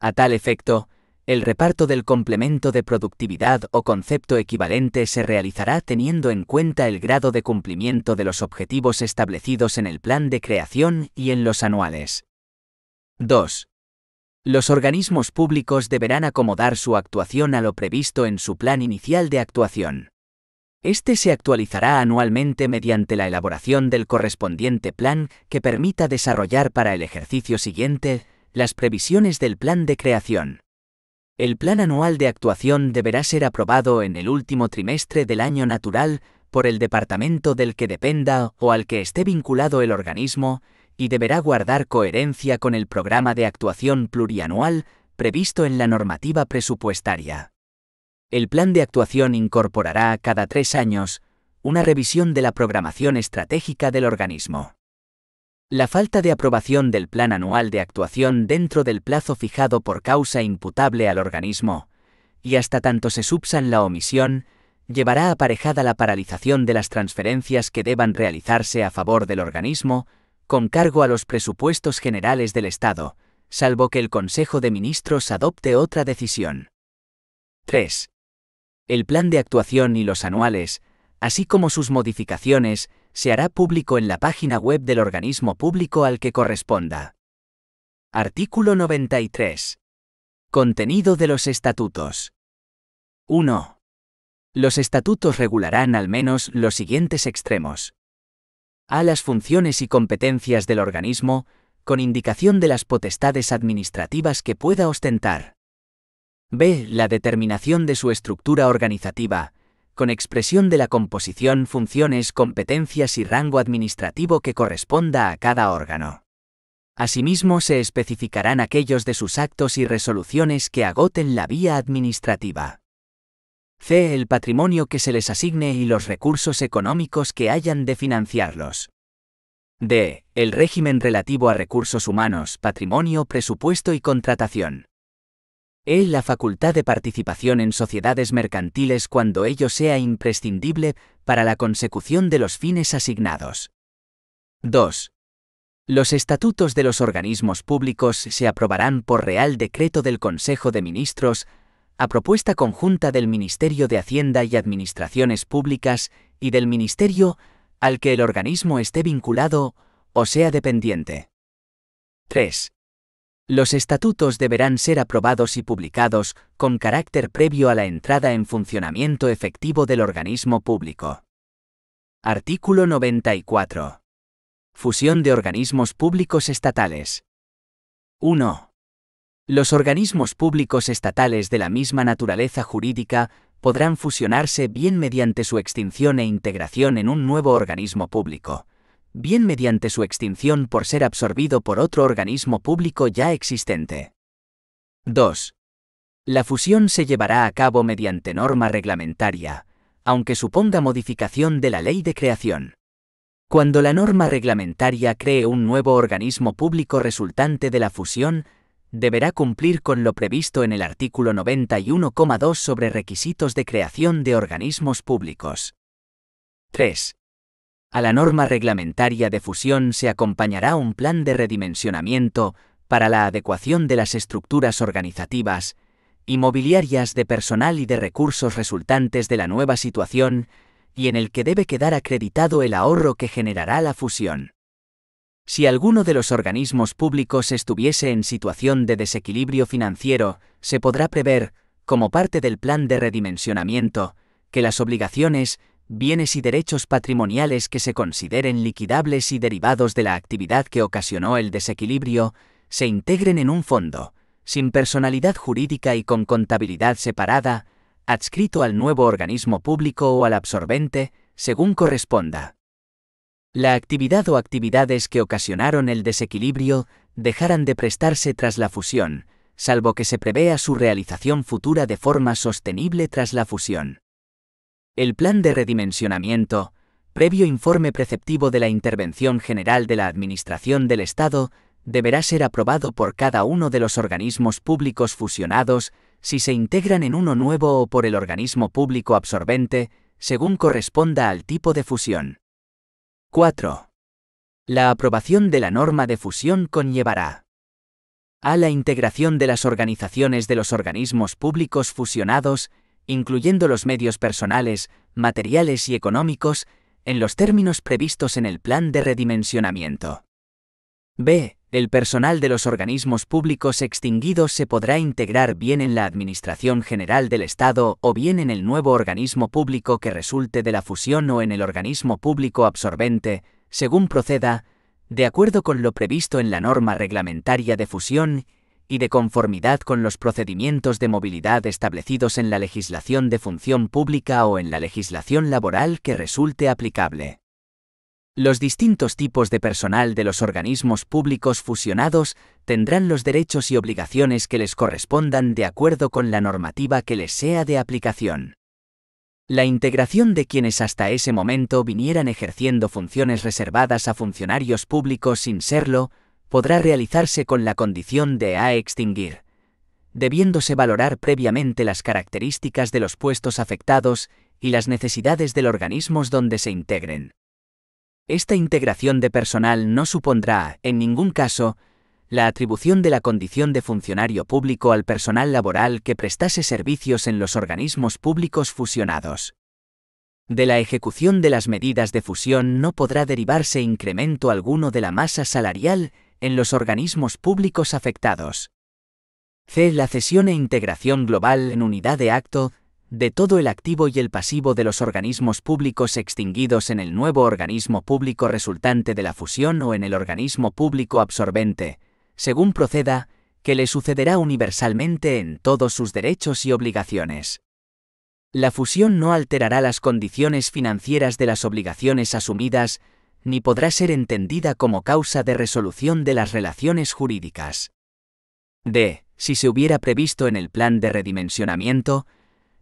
A tal efecto, el reparto del complemento de productividad o concepto equivalente se realizará teniendo en cuenta el grado de cumplimiento de los objetivos establecidos en el plan de creación y en los anuales. 2. Los organismos públicos deberán acomodar su actuación a lo previsto en su plan inicial de actuación. Este se actualizará anualmente mediante la elaboración del correspondiente plan que permita desarrollar para el ejercicio siguiente las previsiones del plan de creación. El plan anual de actuación deberá ser aprobado en el último trimestre del año natural por el departamento del que dependa o al que esté vinculado el organismo y deberá guardar coherencia con el programa de actuación plurianual previsto en la normativa presupuestaria. El plan de actuación incorporará cada 3 años una revisión de la programación estratégica del organismo. La falta de aprobación del plan anual de actuación dentro del plazo fijado por causa imputable al organismo, y hasta tanto se subsan la omisión, llevará aparejada la paralización de las transferencias que deban realizarse a favor del organismo, con cargo a los presupuestos generales del Estado, salvo que el Consejo de Ministros adopte otra decisión. 3. El plan de actuación y los anuales, así como sus modificaciones, se hará público en la página web del organismo público al que corresponda. Artículo 93. Contenido de los estatutos. 1. Los estatutos regularán al menos los siguientes extremos. A. Las funciones y competencias del organismo, con indicación de las potestades administrativas que pueda ostentar. B. La determinación de su estructura organizativa, con expresión de la composición, funciones, competencias y rango administrativo que corresponda a cada órgano. Asimismo, se especificarán aquellos de sus actos y resoluciones que agoten la vía administrativa. C. El patrimonio que se les asigne y los recursos económicos que hayan de financiarlos. D. El régimen relativo a recursos humanos, patrimonio, presupuesto y contratación. E. La facultad de participación en sociedades mercantiles cuando ello sea imprescindible para la consecución de los fines asignados. 2. Los estatutos de los organismos públicos se aprobarán por Real Decreto del Consejo de Ministros, a propuesta conjunta del Ministerio de Hacienda y Administraciones Públicas y del Ministerio al que el organismo esté vinculado o sea dependiente. 3. Los estatutos deberán ser aprobados y publicados con carácter previo a la entrada en funcionamiento efectivo del organismo público. Artículo 94. Fusión de organismos públicos estatales. 1. Los organismos públicos estatales de la misma naturaleza jurídica podrán fusionarse bien mediante su extinción e integración en un nuevo organismo público, bien mediante su extinción por ser absorbido por otro organismo público ya existente. 2. La fusión se llevará a cabo mediante norma reglamentaria, aunque suponga modificación de la ley de creación. Cuando la norma reglamentaria cree un nuevo organismo público resultante de la fusión, deberá cumplir con lo previsto en el artículo 91,2 sobre requisitos de creación de organismos públicos. 3. A la norma reglamentaria de fusión se acompañará un plan de redimensionamiento para la adecuación de las estructuras organizativas y mobiliarias de personal y de recursos resultantes de la nueva situación, y en el que debe quedar acreditado el ahorro que generará la fusión. Si alguno de los organismos públicos estuviese en situación de desequilibrio financiero, se podrá prever, como parte del plan de redimensionamiento, que las obligaciones, bienes y derechos patrimoniales que se consideren liquidables y derivados de la actividad que ocasionó el desequilibrio, se integren en un fondo, sin personalidad jurídica y con contabilidad separada, adscrito al nuevo organismo público o al absorbente, según corresponda. La actividad o actividades que ocasionaron el desequilibrio dejarán de prestarse tras la fusión, salvo que se prevea su realización futura de forma sostenible tras la fusión. El plan de redimensionamiento, previo informe preceptivo de la Intervención General de la Administración del Estado, deberá ser aprobado por cada uno de los organismos públicos fusionados si se integran en uno nuevo o por el organismo público absorbente, según corresponda al tipo de fusión. 4. La aprobación de la norma de fusión conllevará a la integración de las organizaciones de los organismos públicos fusionados, incluyendo los medios personales, materiales y económicos, en los términos previstos en el plan de redimensionamiento. B. El personal de los organismos públicos extinguidos se podrá integrar bien en la Administración General del Estado o bien en el nuevo organismo público que resulte de la fusión o en el organismo público absorbente, según proceda, de acuerdo con lo previsto en la norma reglamentaria de fusión y de conformidad con los procedimientos de movilidad establecidos en la legislación de función pública o en la legislación laboral que resulte aplicable. Los distintos tipos de personal de los organismos públicos fusionados tendrán los derechos y obligaciones que les correspondan de acuerdo con la normativa que les sea de aplicación. La integración de quienes hasta ese momento vinieran ejerciendo funciones reservadas a funcionarios públicos sin serlo, podrá realizarse con la condición de a extinguir, debiéndose valorar previamente las características de los puestos afectados y las necesidades del organismo donde se integren. Esta integración de personal no supondrá, en ningún caso, la atribución de la condición de funcionario público al personal laboral que prestase servicios en los organismos públicos fusionados. De la ejecución de las medidas de fusión no podrá derivarse incremento alguno de la masa salarial en los organismos públicos afectados. C. La cesión e integración global en unidad de acto de todo el activo y el pasivo de los organismos públicos extinguidos en el nuevo organismo público resultante de la fusión o en el organismo público absorbente, según proceda, que le sucederá universalmente en todos sus derechos y obligaciones. La fusión no alterará las condiciones financieras de las obligaciones asumidas, ni podrá ser entendida como causa de resolución de las relaciones jurídicas. D. Si se hubiera previsto en el plan de redimensionamiento,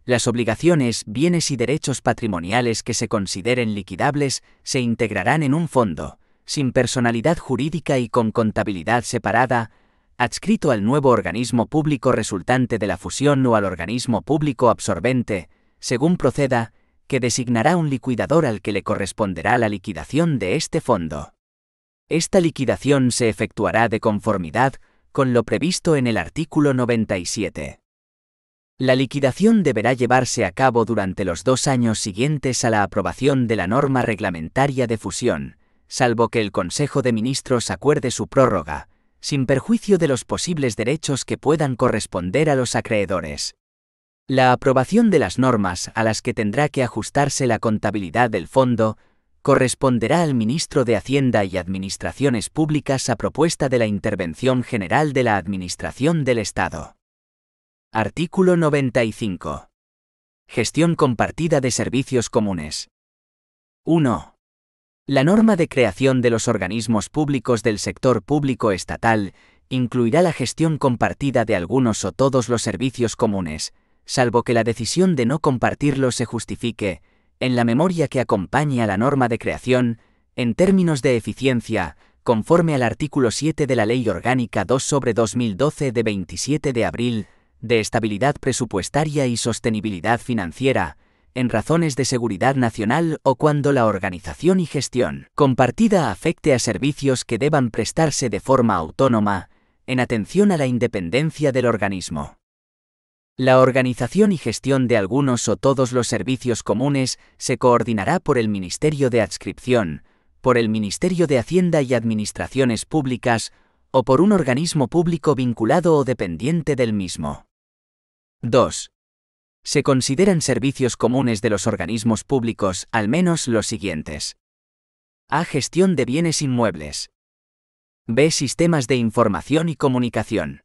las obligaciones, bienes y derechos patrimoniales que se consideren liquidables se integrarán en un fondo, sin personalidad jurídica y con contabilidad separada, adscrito al nuevo organismo público resultante de la fusión o al organismo público absorbente, según proceda, que designará un liquidador al que le corresponderá la liquidación de este fondo. Esta liquidación se efectuará de conformidad con lo previsto en el artículo 97. La liquidación deberá llevarse a cabo durante los 2 años siguientes a la aprobación de la norma reglamentaria de fusión, salvo que el Consejo de Ministros acuerde su prórroga, sin perjuicio de los posibles derechos que puedan corresponder a los acreedores. La aprobación de las normas a las que tendrá que ajustarse la contabilidad del fondo corresponderá al Ministro de Hacienda y Administraciones Públicas a propuesta de la Intervención General de la Administración del Estado. Artículo 95. Gestión compartida de servicios comunes. 1. La norma de creación de los organismos públicos del sector público estatal incluirá la gestión compartida de algunos o todos los servicios comunes, salvo que la decisión de no compartirlos se justifique, en la memoria que acompañe a la norma de creación, en términos de eficiencia, conforme al artículo 7 de la Ley Orgánica 2/2012 de 27 de abril, de estabilidad presupuestaria y sostenibilidad financiera, en razones de seguridad nacional o cuando la organización y gestión compartida afecte a servicios que deban prestarse de forma autónoma, en atención a la independencia del organismo. La organización y gestión de algunos o todos los servicios comunes se coordinará por el Ministerio de Adscripción, por el Ministerio de Hacienda y Administraciones Públicas o por un organismo público vinculado o dependiente del mismo. 2. Se consideran servicios comunes de los organismos públicos al menos los siguientes. A. Gestión de bienes inmuebles. B. Sistemas de información y comunicación.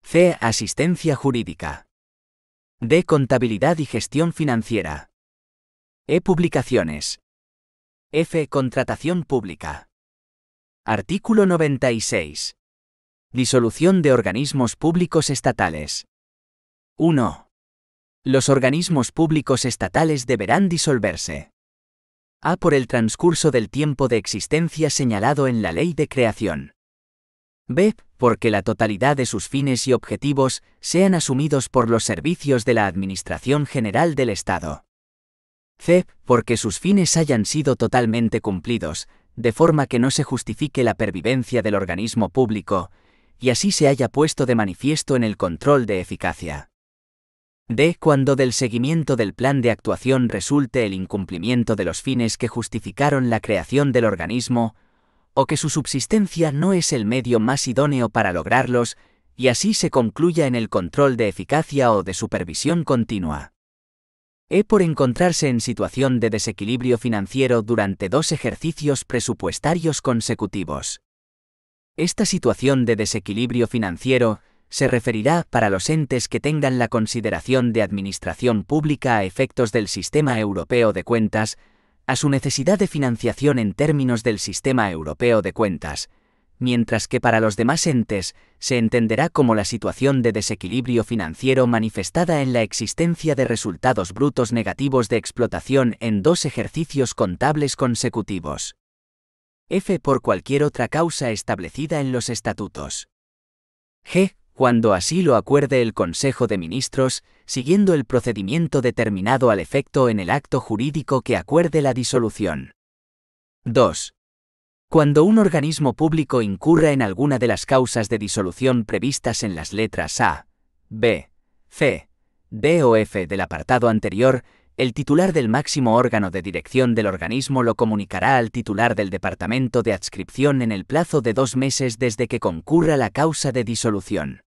C. Asistencia jurídica. D. Contabilidad y gestión financiera. E. Publicaciones. F. Contratación pública. Artículo 96. Disolución de organismos públicos estatales. 1. Los organismos públicos estatales deberán disolverse. A. Por el transcurso del tiempo de existencia señalado en la ley de creación. B. Porque la totalidad de sus fines y objetivos sean asumidos por los servicios de la Administración General del Estado. C. Porque sus fines hayan sido totalmente cumplidos, de forma que no se justifique la pervivencia del organismo público, y así se haya puesto de manifiesto en el control de eficacia. D. Cuando del seguimiento del plan de actuación resulte el incumplimiento de los fines que justificaron la creación del organismo, o que su subsistencia no es el medio más idóneo para lograrlos, y así se concluya en el control de eficacia o de supervisión continua. E. Por encontrarse en situación de desequilibrio financiero durante 2 ejercicios presupuestarios consecutivos. Esta situación de desequilibrio financiero se referirá para los entes que tengan la consideración de administración pública a efectos del Sistema Europeo de Cuentas, a su necesidad de financiación en términos del Sistema Europeo de Cuentas, mientras que para los demás entes se entenderá como la situación de desequilibrio financiero manifestada en la existencia de resultados brutos negativos de explotación en 2 ejercicios contables consecutivos. F. Por cualquier otra causa establecida en los estatutos. G. Cuando así lo acuerde el Consejo de Ministros, siguiendo el procedimiento determinado al efecto en el acto jurídico que acuerde la disolución. 2. Cuando un organismo público incurra en alguna de las causas de disolución previstas en las letras A, B, C, D o F del apartado anterior, el titular del máximo órgano de dirección del organismo lo comunicará al titular del departamento de adscripción en el plazo de 2 meses desde que concurra la causa de disolución.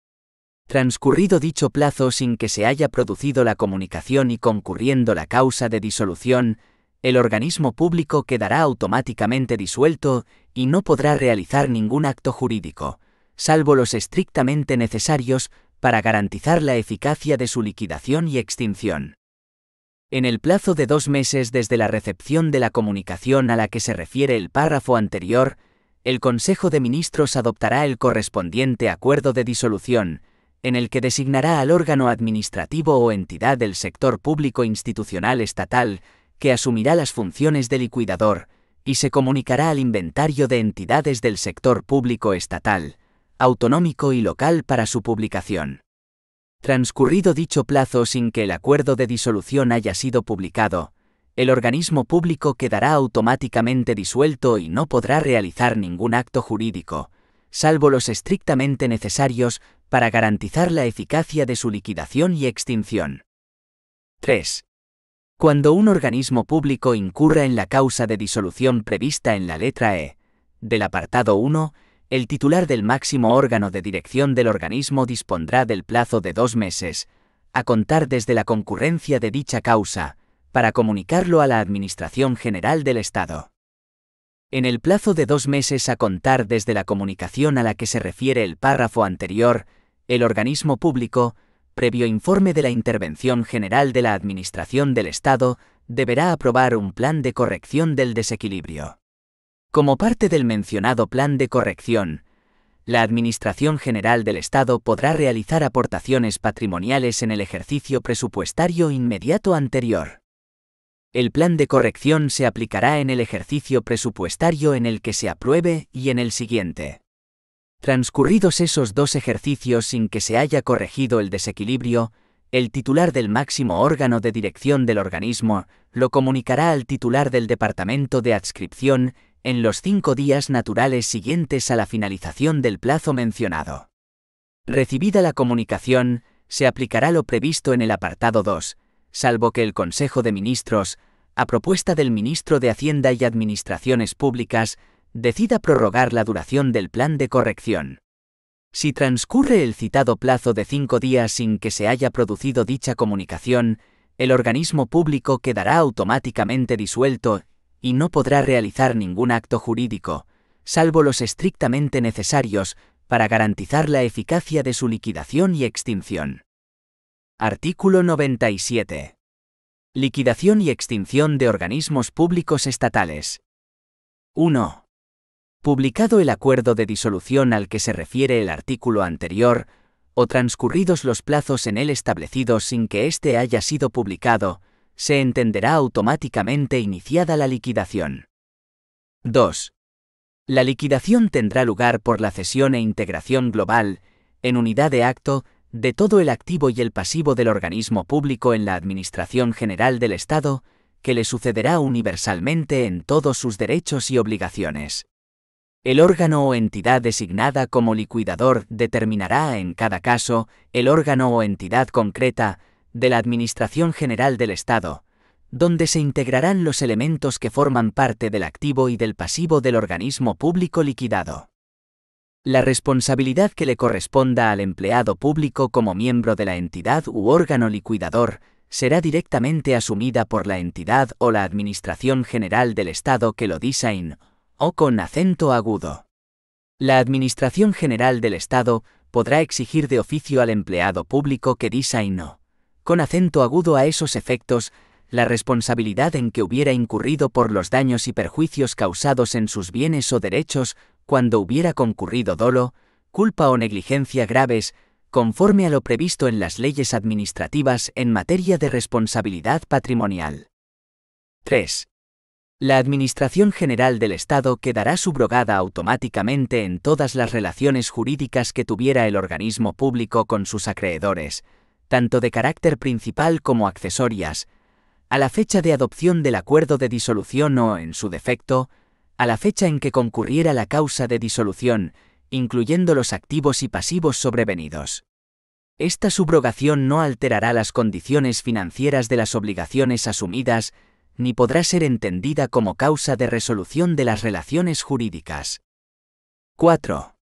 Transcurrido dicho plazo sin que se haya producido la comunicación y concurriendo la causa de disolución, el organismo público quedará automáticamente disuelto y no podrá realizar ningún acto jurídico, salvo los estrictamente necesarios para garantizar la eficacia de su liquidación y extinción. En el plazo de 2 meses desde la recepción de la comunicación a la que se refiere el párrafo anterior, el Consejo de Ministros adoptará el correspondiente acuerdo de disolución, en el que designará al órgano administrativo o entidad del sector público institucional estatal, que asumirá las funciones de liquidador, y se comunicará al inventario de entidades del sector público estatal, autonómico y local para su publicación. Transcurrido dicho plazo sin que el acuerdo de disolución haya sido publicado, el organismo público quedará automáticamente disuelto y no podrá realizar ningún acto jurídico, salvo los estrictamente necesarios para garantizar la eficacia de su liquidación y extinción. 3. Cuando un organismo público incurra en la causa de disolución prevista en la letra E del apartado 1, el titular del máximo órgano de dirección del organismo dispondrá del plazo de 2 meses, a contar desde la concurrencia de dicha causa, para comunicarlo a la Administración General del Estado. En el plazo de 2 meses a contar desde la comunicación a la que se refiere el párrafo anterior, el organismo público, previo informe de la Intervención General de la Administración del Estado, deberá aprobar un plan de corrección del desequilibrio. Como parte del mencionado plan de corrección, la Administración General del Estado podrá realizar aportaciones patrimoniales en el ejercicio presupuestario inmediato anterior. El plan de corrección se aplicará en el ejercicio presupuestario en el que se apruebe y en el siguiente. Transcurridos esos 2 ejercicios sin que se haya corregido el desequilibrio, el titular del máximo órgano de dirección del organismo lo comunicará al titular del departamento de adscripción en los 5 días naturales siguientes a la finalización del plazo mencionado. Recibida la comunicación, se aplicará lo previsto en el apartado 2, salvo que el Consejo de Ministros, a propuesta del Ministro de Hacienda y Administraciones Públicas, decida prorrogar la duración del plan de corrección. Si transcurre el citado plazo de 5 días sin que se haya producido dicha comunicación, el organismo público quedará automáticamente disuelto y no podrá realizar ningún acto jurídico, salvo los estrictamente necesarios, para garantizar la eficacia de su liquidación y extinción. Artículo 97. Liquidación y extinción de organismos públicos estatales. 1. Publicado el acuerdo de disolución al que se refiere el artículo anterior, o transcurridos los plazos en él establecidos sin que éste haya sido publicado, se entenderá automáticamente iniciada la liquidación. 2. La liquidación tendrá lugar por la cesión e integración global, en unidad de acto, de todo el activo y el pasivo del organismo público en la Administración General del Estado, que le sucederá universalmente en todos sus derechos y obligaciones. El órgano o entidad designada como liquidador determinará en cada caso el órgano o entidad concreta de la Administración General del Estado, donde se integrarán los elementos que forman parte del activo y del pasivo del organismo público liquidado. La responsabilidad que le corresponda al empleado público como miembro de la entidad u órgano liquidador será directamente asumida por la entidad o la Administración General del Estado que lo design, o con acento agudo. La Administración General del Estado podrá exigir de oficio al empleado público que designó, con acento agudo a esos efectos, la responsabilidad en que hubiera incurrido por los daños y perjuicios causados en sus bienes o derechos cuando hubiera concurrido dolo, culpa o negligencia graves, conforme a lo previsto en las leyes administrativas en materia de responsabilidad patrimonial. 3. La Administración General del Estado quedará subrogada automáticamente en todas las relaciones jurídicas que tuviera el organismo público con sus acreedores, tanto de carácter principal como accesorias, a la fecha de adopción del acuerdo de disolución o, en su defecto, a la fecha en que concurriera la causa de disolución, incluyendo los activos y pasivos sobrevenidos. Esta subrogación no alterará las condiciones financieras de las obligaciones asumidas, ni podrá ser entendida como causa de resolución de las relaciones jurídicas. 4.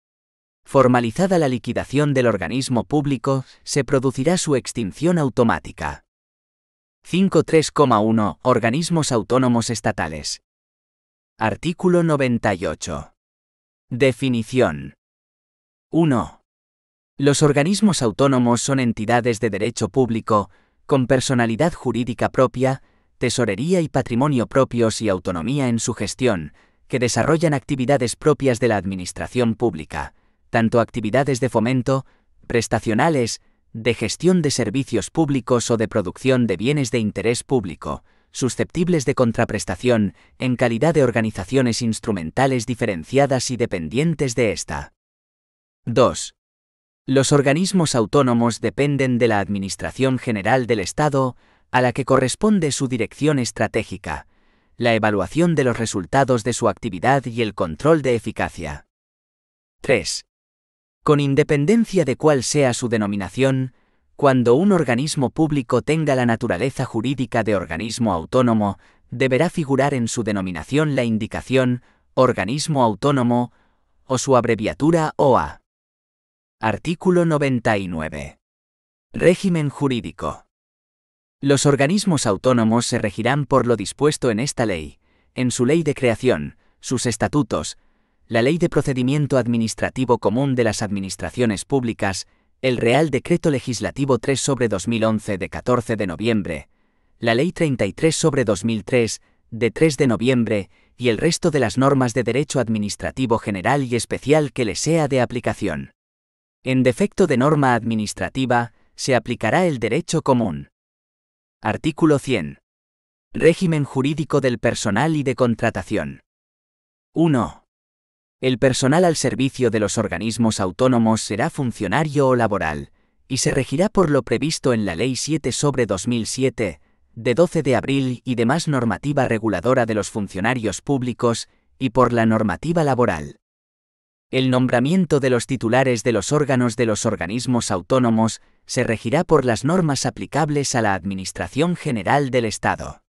Formalizada la liquidación del organismo público, se producirá su extinción automática. 5.3.1 Organismos autónomos estatales. Artículo 98. Definición. 1. Los organismos autónomos son entidades de derecho público, con personalidad jurídica propia, tesorería y patrimonio propios y autonomía en su gestión, que desarrollan actividades propias de la administración pública, tanto actividades de fomento, prestacionales, de gestión de servicios públicos o de producción de bienes de interés público, susceptibles de contraprestación, en calidad de organizaciones instrumentales diferenciadas y dependientes de ésta. 2. Los organismos autónomos dependen de la Administración General del Estado, a la que corresponde su dirección estratégica, la evaluación de los resultados de su actividad y el control de eficacia. 3. Con independencia de cuál sea su denominación, cuando un organismo público tenga la naturaleza jurídica de organismo autónomo, deberá figurar en su denominación la indicación organismo autónomo o su abreviatura OA. Artículo 99. Régimen jurídico. Los organismos autónomos se regirán por lo dispuesto en esta ley, en su ley de creación, sus estatutos, la Ley de Procedimiento Administrativo Común de las Administraciones Públicas, el Real Decreto Legislativo 3/2011 de 14 de noviembre, la Ley 33/2003 de 3 de noviembre y el resto de las normas de derecho administrativo general y especial que les sea de aplicación. En defecto de norma administrativa, se aplicará el derecho común. Artículo 100. Régimen jurídico del personal y de contratación. 1. El personal al servicio de los organismos autónomos será funcionario o laboral, y se regirá por lo previsto en la Ley 7/2007, de 12 de abril y demás normativa reguladora de los funcionarios públicos, y por la normativa laboral. El nombramiento de los titulares de los órganos de los organismos autónomos se regirá por las normas aplicables a la Administración General del Estado.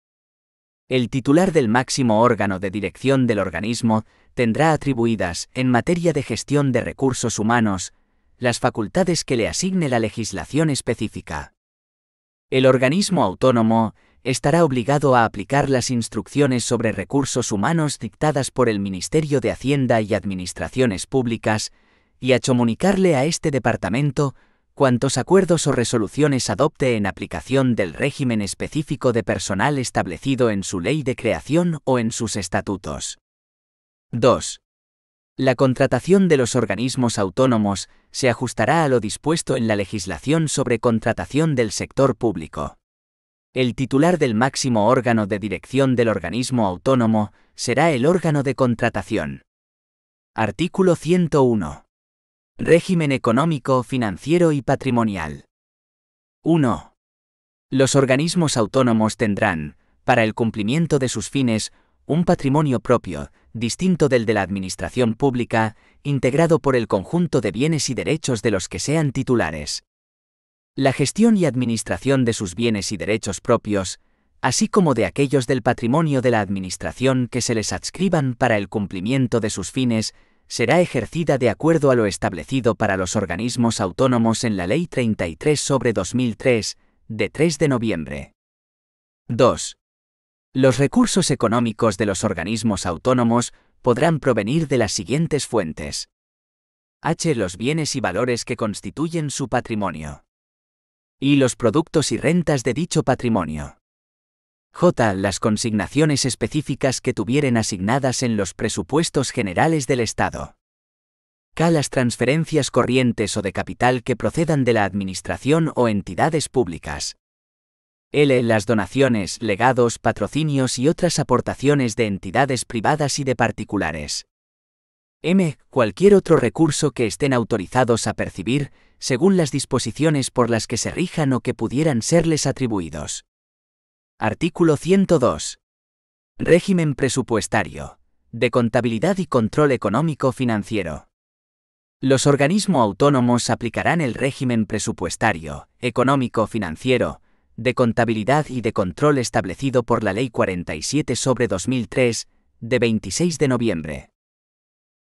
El titular del máximo órgano de dirección del organismo tendrá atribuidas, en materia de gestión de recursos humanos, las facultades que le asigne la legislación específica. El organismo autónomo estará obligado a aplicar las instrucciones sobre recursos humanos dictadas por el Ministerio de Hacienda y Administraciones Públicas y a comunicarle a este departamento cuantos acuerdos o resoluciones adopte en aplicación del régimen específico de personal establecido en su ley de creación o en sus estatutos. 2. La contratación de los organismos autónomos se ajustará a lo dispuesto en la legislación sobre contratación del sector público. El titular del máximo órgano de dirección del organismo autónomo será el órgano de contratación. Artículo 101. Régimen económico, financiero y patrimonial. 1. Los organismos autónomos tendrán, para el cumplimiento de sus fines, un patrimonio propio, distinto del de la administración pública, integrado por el conjunto de bienes y derechos de los que sean titulares. La gestión y administración de sus bienes y derechos propios, así como de aquellos del patrimonio de la administración que se les adscriban para el cumplimiento de sus fines, será ejercida de acuerdo a lo establecido para los organismos autónomos en la Ley 33/2003, de 3 de noviembre. 2. Los recursos económicos de los organismos autónomos podrán provenir de las siguientes fuentes. H. Los bienes y valores que constituyen su patrimonio. Y los productos y rentas de dicho patrimonio. J. Las consignaciones específicas que tuvieren asignadas en los presupuestos generales del Estado. K. Las transferencias corrientes o de capital que procedan de la Administración o entidades públicas. L. Las donaciones, legados, patrocinios y otras aportaciones de entidades privadas y de particulares. M. Cualquier otro recurso que estén autorizados a percibir, según las disposiciones por las que se rijan o que pudieran serles atribuidos. Artículo 102. Régimen presupuestario, de contabilidad y control económico-financiero. Los organismos autónomos aplicarán el régimen presupuestario, económico-financiero, de contabilidad y de control establecido por la Ley 47/2003, de 26 de noviembre.